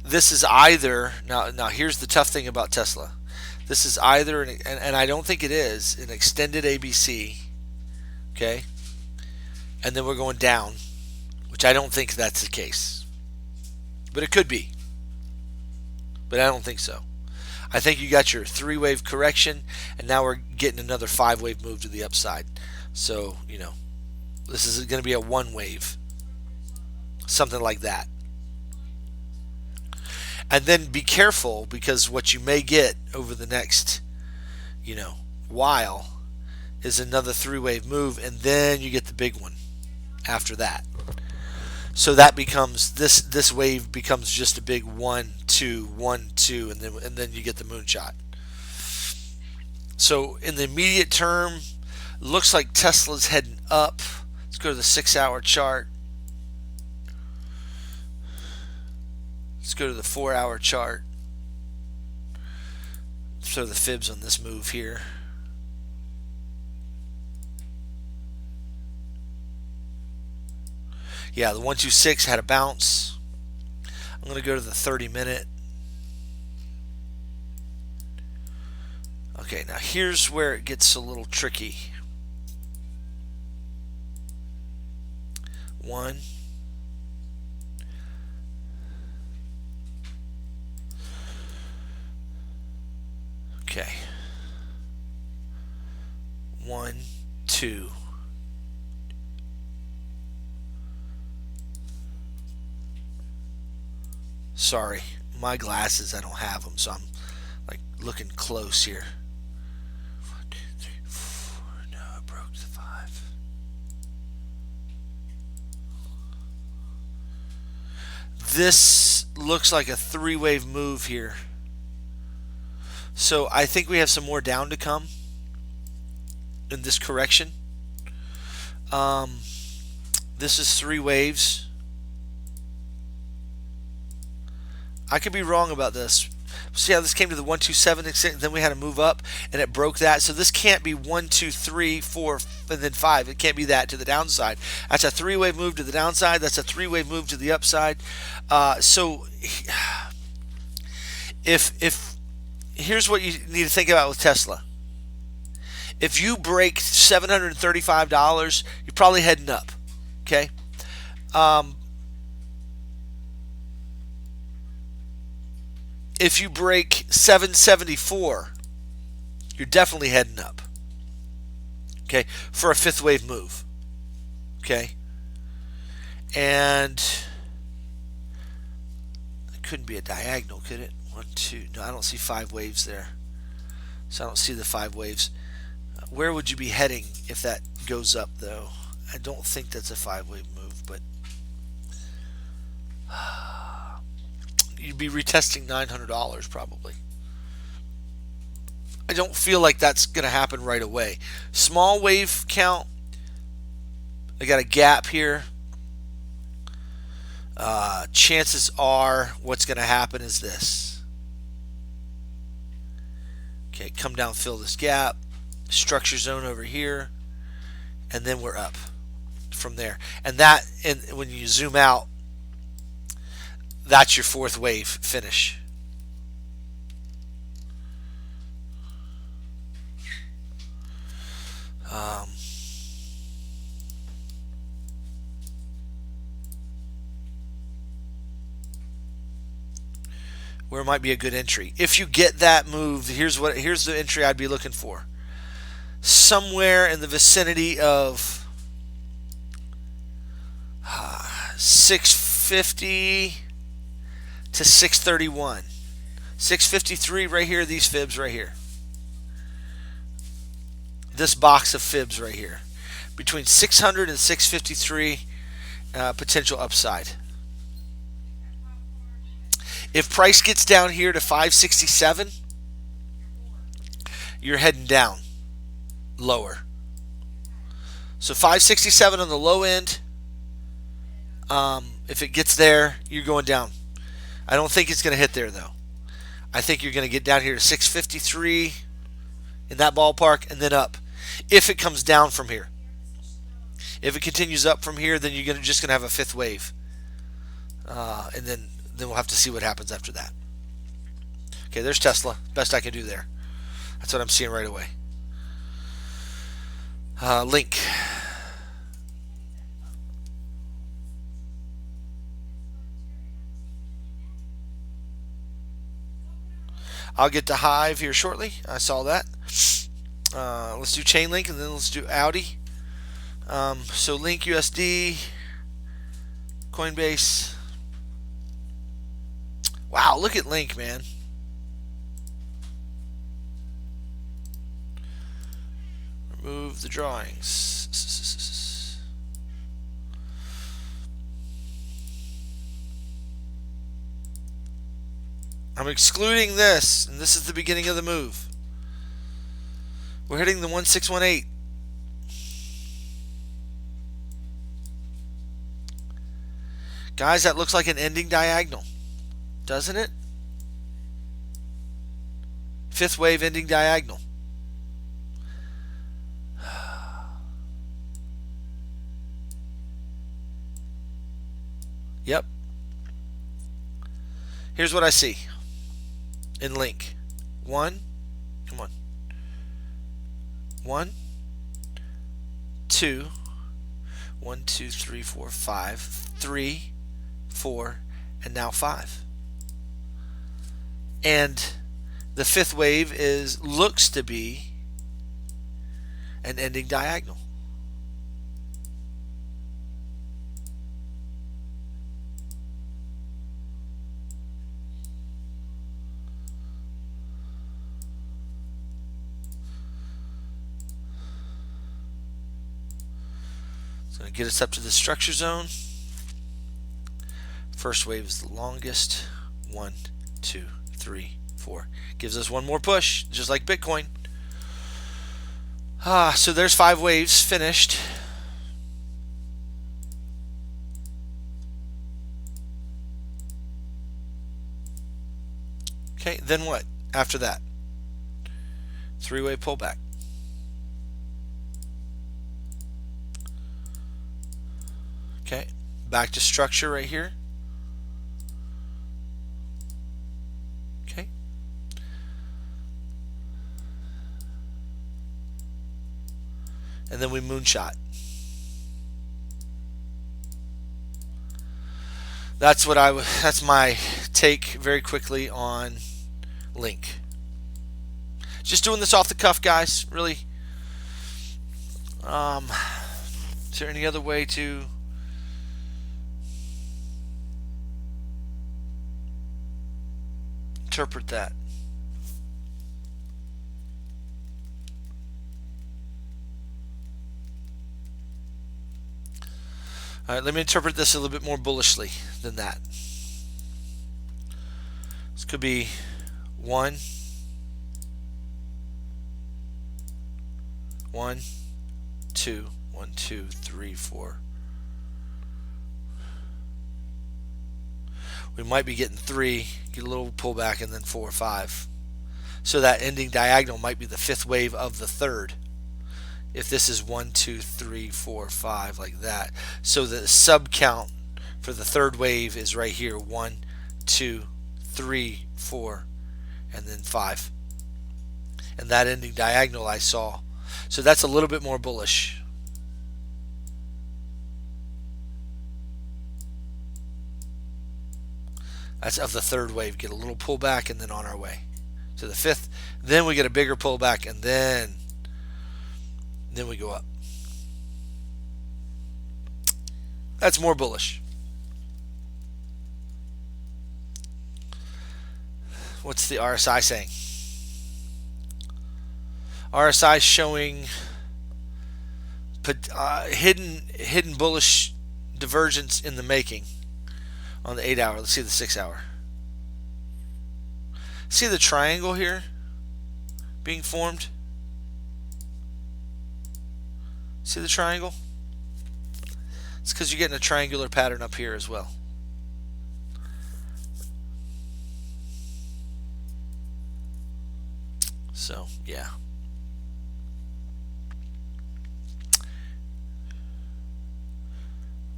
[SPEAKER 1] This is either now. Here's the tough thing about Tesla. This is either and I don't think it is an extended ABC. Okay, and then we're going down, which I don't think that's the case. But it could be. But I don't think so. I think you got your 3-wave correction, and now we're getting another 5-wave move to the upside. So, this is going to be a 1-wave. Something like that. And then be careful, because what you may get over the next, while is another 3-wave move, and then you get the big one after that. So that becomes this wave becomes just a big 1, 2, 1, 2, and then you get the moonshot. So in the immediate term, looks like Tesla's heading up. Let's go to the 6-hour chart. Let's go to the 4-hour chart. Throw the fibs on this move here. Yeah, the 126 had a bounce. I'm going to go to the 30-minute. Okay, now here's where it gets a little tricky. 1. Okay. 1, 2. Sorry, my glasses, I don't have them, so I'm like looking close here. 1, 2, 3, 4. No, it broke the 5. This looks like a 3-wave move here. So I think we have some more down to come in this correction. This is 3 waves. I could be wrong about this. See how this came to the 127, then we had to move up and it broke that. So this can't be 1, 2, 3, 4, and then 5. It can't be that to the downside. That's a 3-wave move to the downside. That's a 3-wave move to the upside. So if here's what you need to think about with Tesla. If you break $735, you're probably heading up. Okay. If you break 774, you're definitely heading up. Okay, for a 5th wave move. Okay, and it couldn't be a diagonal, could it? 1, 2. No, I don't see 5 waves there. So I don't see the 5 waves. Where would you be heading if that goes up, though? I don't think that's a 5-wave move, but you'd be retesting $900 probably. I don't feel like that's going to happen right away. Small wave count. I got a gap here. Chances are what's going to happen is this. Okay, come down, fill this gap. Structure zone over here. And then we're up from there. And that, and when you zoom out, that's your 4th wave finish. Where might be a good entry? If you get that move, here's the entry I'd be looking for. Somewhere in the vicinity of 650 to 631. 653 right here, these fibs right here. This box of fibs right here. Between 600 and 653 potential upside. If price gets down here to 567, you're heading down, lower. So 567 on the low end. If it gets there, you're going down. I don't think it's going to hit there, though. I think you're going to get down here to 653 in that ballpark and then up. If it comes down from here. If it continues up from here, then you're just going to have a 5th wave. And then we'll have to see what happens after that. Okay, there's Tesla. Best I can do there. That's what I'm seeing right away. Link. I'll get to Hive here shortly. I saw that. Let's do Chainlink and then let's do Audi. So Link USD, Coinbase. Wow, look at Link, man. Remove the drawings. I'm excluding this, and this is the beginning of the move. We're hitting the 1618. Guys, that looks like an ending diagonal, doesn't it? 5th wave ending diagonal. Yep. Here's what I see in Link. 1, come on. 1, 2, 1, 2, 3, 4, 5, 3, 4, and now 5. And the 5th wave looks to be an ending diagonal. It's going to get us up to the structure zone. First wave is the longest. 1, 2, 3, 4. Gives us one more push, just like Bitcoin. So there's 5 waves finished. Okay, then what after that? 3-way pullback. Okay, back to structure right here. Okay. And then we moonshot. That's my take very quickly on Link. Just doing this off the cuff, guys. Really. Is there any other way to interpret that? All right, let me interpret this a little bit more bullishly than that. This could be 1, 1, 2, 1, 2, 3, 4. We might be getting 3, get a little pullback, and then 4, 5. So that ending diagonal might be the 5th wave of the 3rd. If this is 1, 2, 3, 4, 5, like that. So the sub count for the 3rd wave is right here. 1, 2, 3, 4, and then 5. And that ending diagonal I saw. So that's a little bit more bullish. That's of the 3rd wave. Get a little pullback and then on our way to the 5th. Then we get a bigger pullback and then we go up. That's more bullish. What's the RSI saying? RSI showing hidden bullish divergence in the making on the 8 hour. Let's see the 6 hour. See the triangle here being formed? See the triangle? It's because you're getting a triangular pattern up here as well. So, yeah.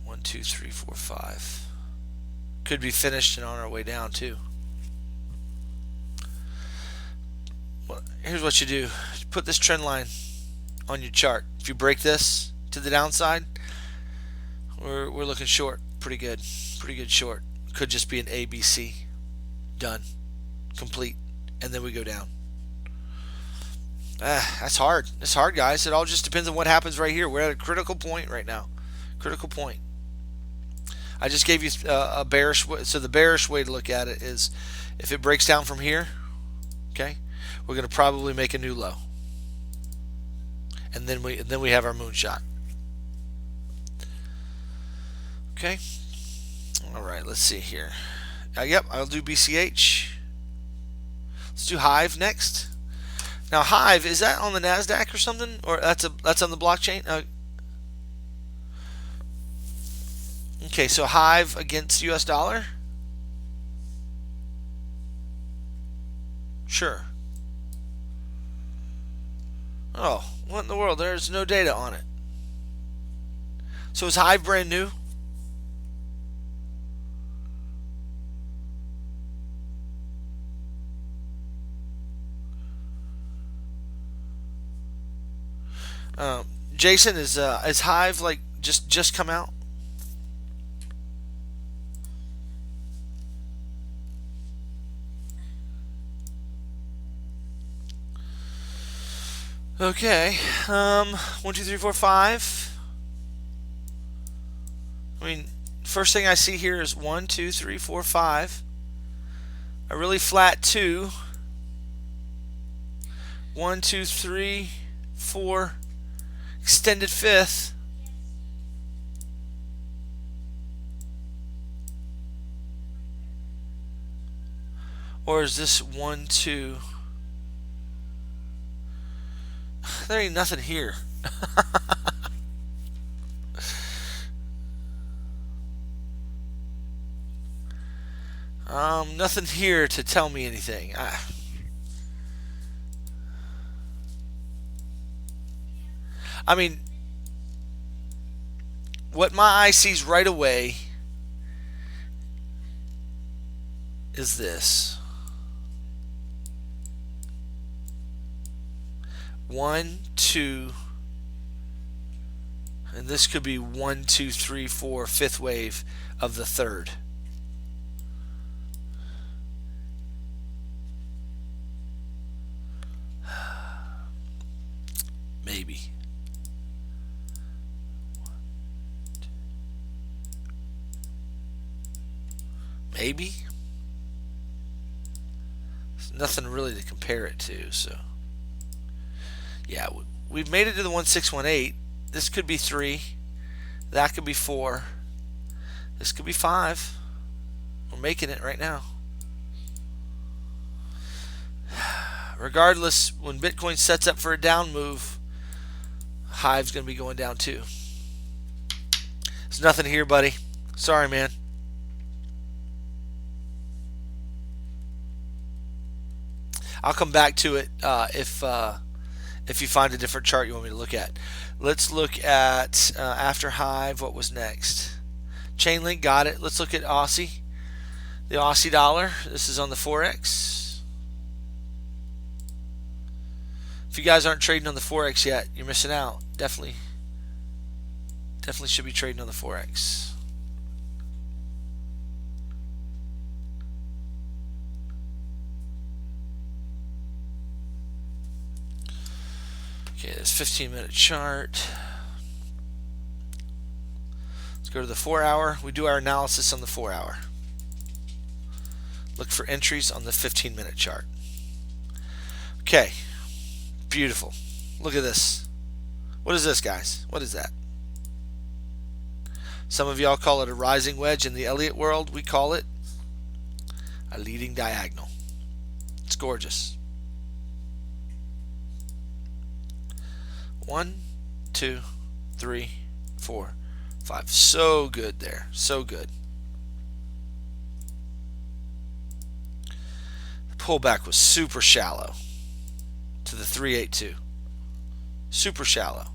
[SPEAKER 1] One, two, three, four, 5. Could be finished and on our way down too. Well, here's what you do. Put this trend line on your chart. If you break this to the downside, we're looking short. Pretty good short. Could just be an ABC. Done. Complete. And then we go down. That's hard. It's hard, guys. It all just depends on what happens right here. We're at a critical point right now. Critical point. I just gave you a bearish way. So the bearish way to look at it is if it breaks down from here, okay, we're going to probably make a new low. And then we have our moonshot. Okay. All right, let's see here. Yep, I'll do BCH. Let's do Hive next. Now Hive, is that on the NASDAQ or something, or that's on the blockchain? Okay, so Hive against US dollar. Sure. Oh, what in the world? There's no data on it. So is Hive brand new? Jason, is Hive like just come out? Okay. 1, 2, 3, 4, 5. I mean, first thing I see here is 1, 2, 3, 4, 5. A really flat 2. 1, 2, 3, 4. Extended 5th. Or is this 1, 2? There ain't nothing here. Nothing here to tell me anything. I mean, what my eye sees right away is this. 1, 2, and this could be 1, 2, 3, 4, fifth wave of the third. Maybe. Maybe. There's nothing really to compare it to, so. Yeah, we've made it to the 1618. This could be 3. That could be 4. This could be 5. We're making it right now. Regardless, when Bitcoin sets up for a down move, Hive's going to be going down too. There's nothing here, buddy. Sorry, man. I'll come back to it if you find a different chart you want me to look at. Let's look at after Hive. What was next? Chainlink, got it. Let's look at Aussie. The Aussie dollar. This is on the Forex. If you guys aren't trading on the Forex yet, you're missing out. Definitely should be trading on the Forex. Okay, this 15-minute chart. Let's go to the 4-hour. We do our analysis on the 4-hour. Look for entries on the 15-minute chart. Okay, beautiful. Look at this. What is this, guys? What is that? Some of y'all call it a rising wedge. In the Elliott world, we call it a leading diagonal. It's gorgeous. 1, 2, 3, 4, 5. So good there. So good. The pullback was super shallow to the 382. Super shallow.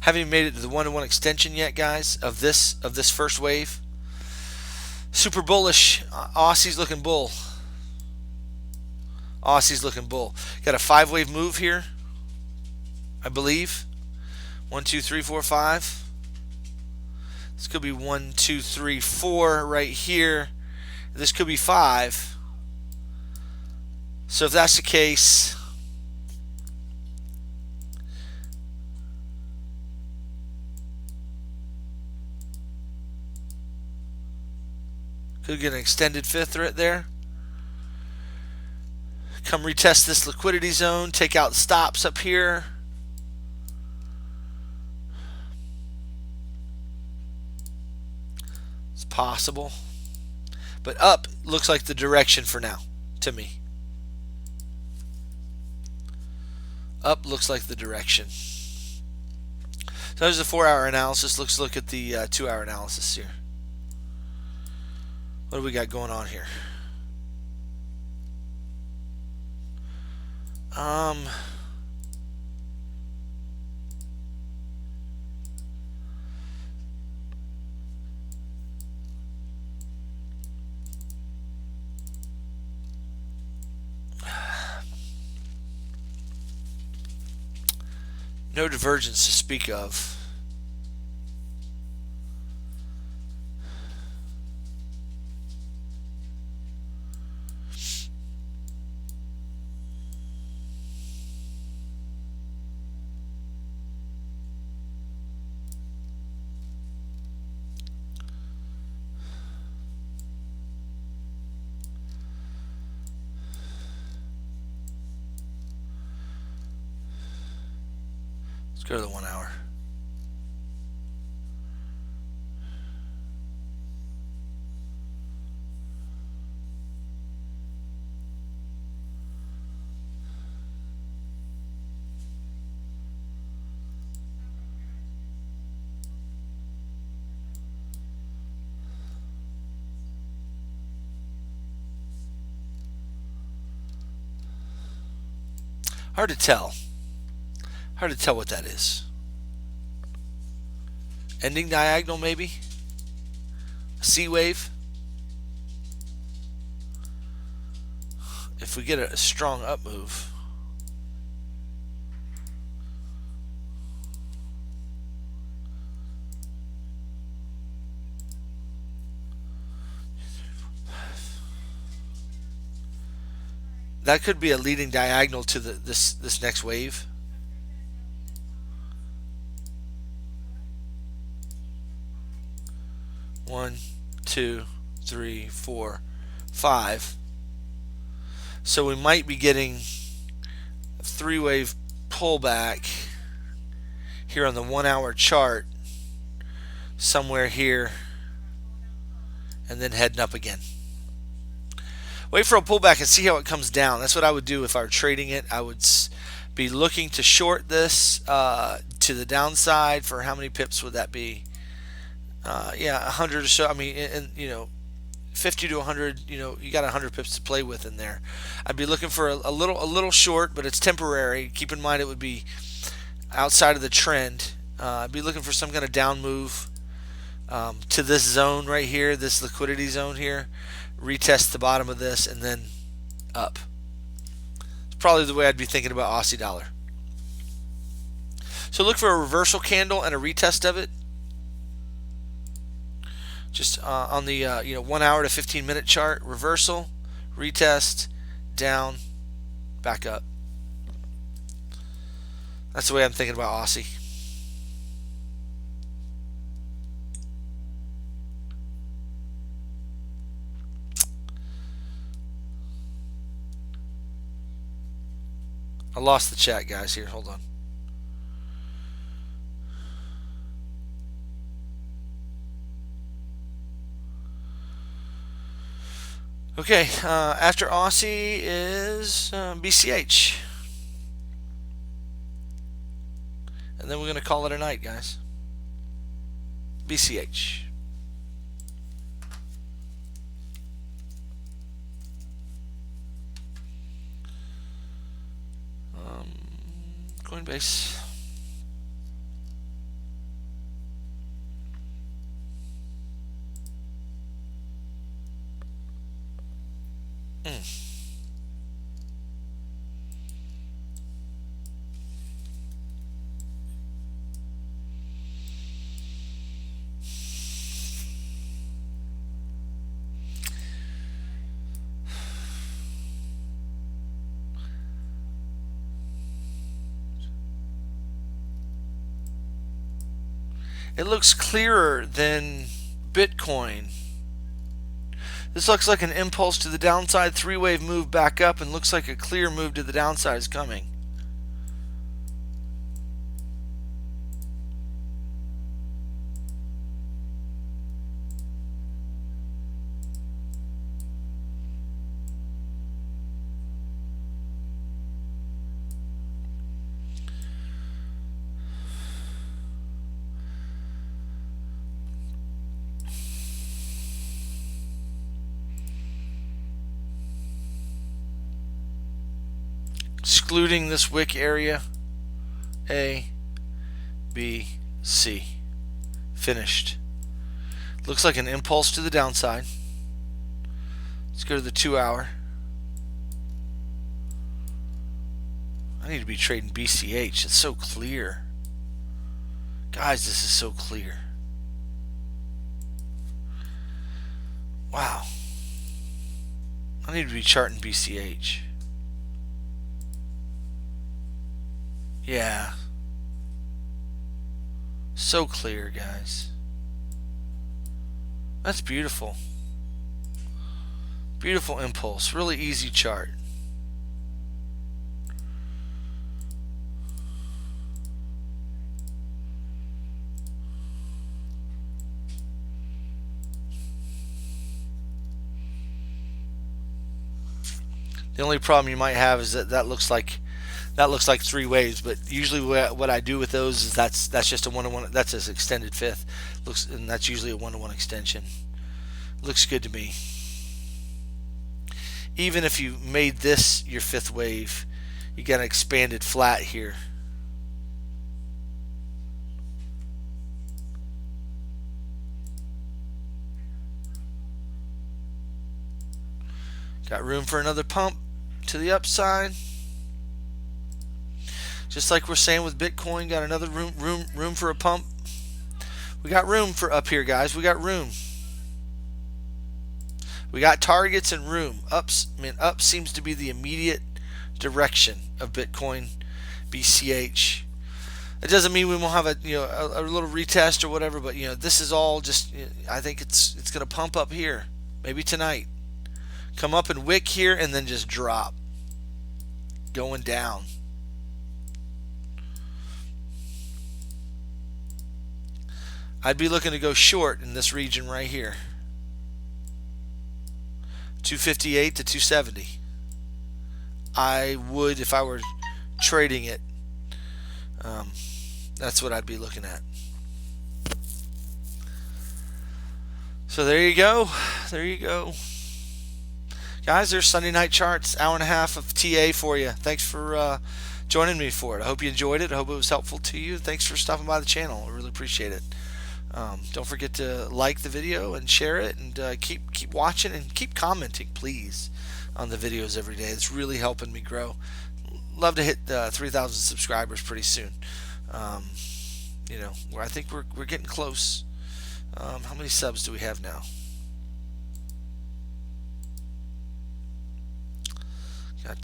[SPEAKER 1] Haven't even made it to the 1-to-1 extension yet, guys, of this first wave. Super bullish. Aussie's looking bull. Aussie's looking bull. Got a 5-wave move here, I believe. 1, 2, 3, 4, 5. This could be 1, 2, 3, 4 right here. This could be 5. So if that's the case, could get an extended 5th right there. Come retest this liquidity zone. Take out stops up here. It's possible. But up looks like the direction for now, to me. Up looks like the direction. So there's the 4-hour analysis. Let's look at the 2-hour analysis here. What do we got going on here? No divergence to speak of. Let's go to the 1 hour. Hard to tell. Hard to tell what that is. Ending diagonal, maybe? A C wave? If we get a strong up move. That could be a leading diagonal to this next wave. One, two, three, four, five. So we might be getting a three-wave pullback here on the 1 hour chart, somewhere here, and then heading up again. Wait for a pullback and see how it comes down. That's what I would do if I were trading it. I would be looking to short this to the downside. For how many pips would that be? Yeah, 100 or so. I mean, and 50 to 100. You got 100 pips to play with in there. I'd be looking for a little short, but it's temporary. Keep in mind it would be outside of the trend. I'd be looking for some kind of down move to this zone right here, this liquidity zone here. Retest the bottom of this and then up. It's probably the way I'd be thinking about Aussie dollar. So look for a reversal candle and a retest of it. Just on the 1 hour to 15-minute chart, reversal, retest, down, back up. That's the way I'm thinking about Aussie. I lost the chat, guys. Here, hold on. Okay, after Aussie is BCH. And then we're going to call it a night, guys. BCH. Coinbase. It looks clearer than Bitcoin. This looks like an impulse to the downside, three-wave move back up, and looks like a clear move to the downside is coming. Excluding this wick area, A, B, C. Finished. Looks like an impulse to the downside. Let's go to the 2 hour. I need to be trading BCH. It's so clear. Guys, this is so clear. Wow. I need to be charting BCH. Yeah. So clear, guys. That's beautiful. Beautiful impulse. Really easy chart. The only problem you might have is that that looks like three waves, but usually what I do with those is that's just a one-to-one. That's an extended fifth. Looks, and that's usually a one-to-one extension. Looks good to me. Even if you made this your fifth wave, you got an expanded flat here. Got room for another pump to the upside. Just like we're saying with Bitcoin, got another room for a pump. We got room for up here, guys. We got room. We got targets and room. Up seems to be the immediate direction of Bitcoin, BCH. It doesn't mean we won't have a little retest or whatever, but this is all just. I think it's going to pump up here, maybe tonight. Come up and wick here and then just drop, going down. I'd be looking to go short in this region right here. 258 to 270. I would, if I were trading it, that's what I'd be looking at. So there you go. There you go. Guys, there's Sunday night charts, hour and a half of TA for you. Thanks for joining me for it. I hope you enjoyed it. I hope it was helpful to you. Thanks for stopping by the channel. I really appreciate it. Don't forget to like the video and share it, and keep watching and keep commenting, please, on the videos every day. It's really helping me grow. Love to hit 3,000 subscribers pretty soon. Where I think we're getting close. How many subs do we have now? Got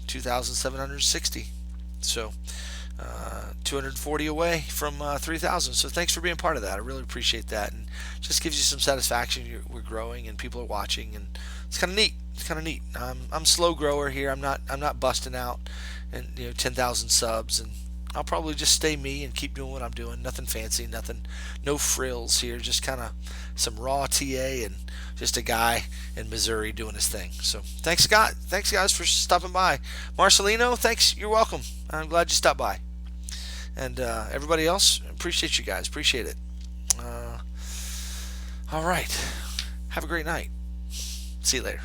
[SPEAKER 1] 2,760. So 240 away from 3,000. So thanks for being part of that. I really appreciate that, and just gives you some satisfaction. We're growing and people are watching, and it's kind of neat. It's kind of neat. I'm a slow grower here. I'm not busting out and 10,000 subs, and I'll probably just stay me and keep doing what I'm doing. Nothing fancy, no frills here. Just kind of some raw TA and just a guy in Missouri doing his thing. So thanks, Scott. Thanks, guys, for stopping by. Marcelino, thanks. You're welcome. I'm glad you stopped by. And everybody else, appreciate you guys. Appreciate it. All right. Have a great night. See you later.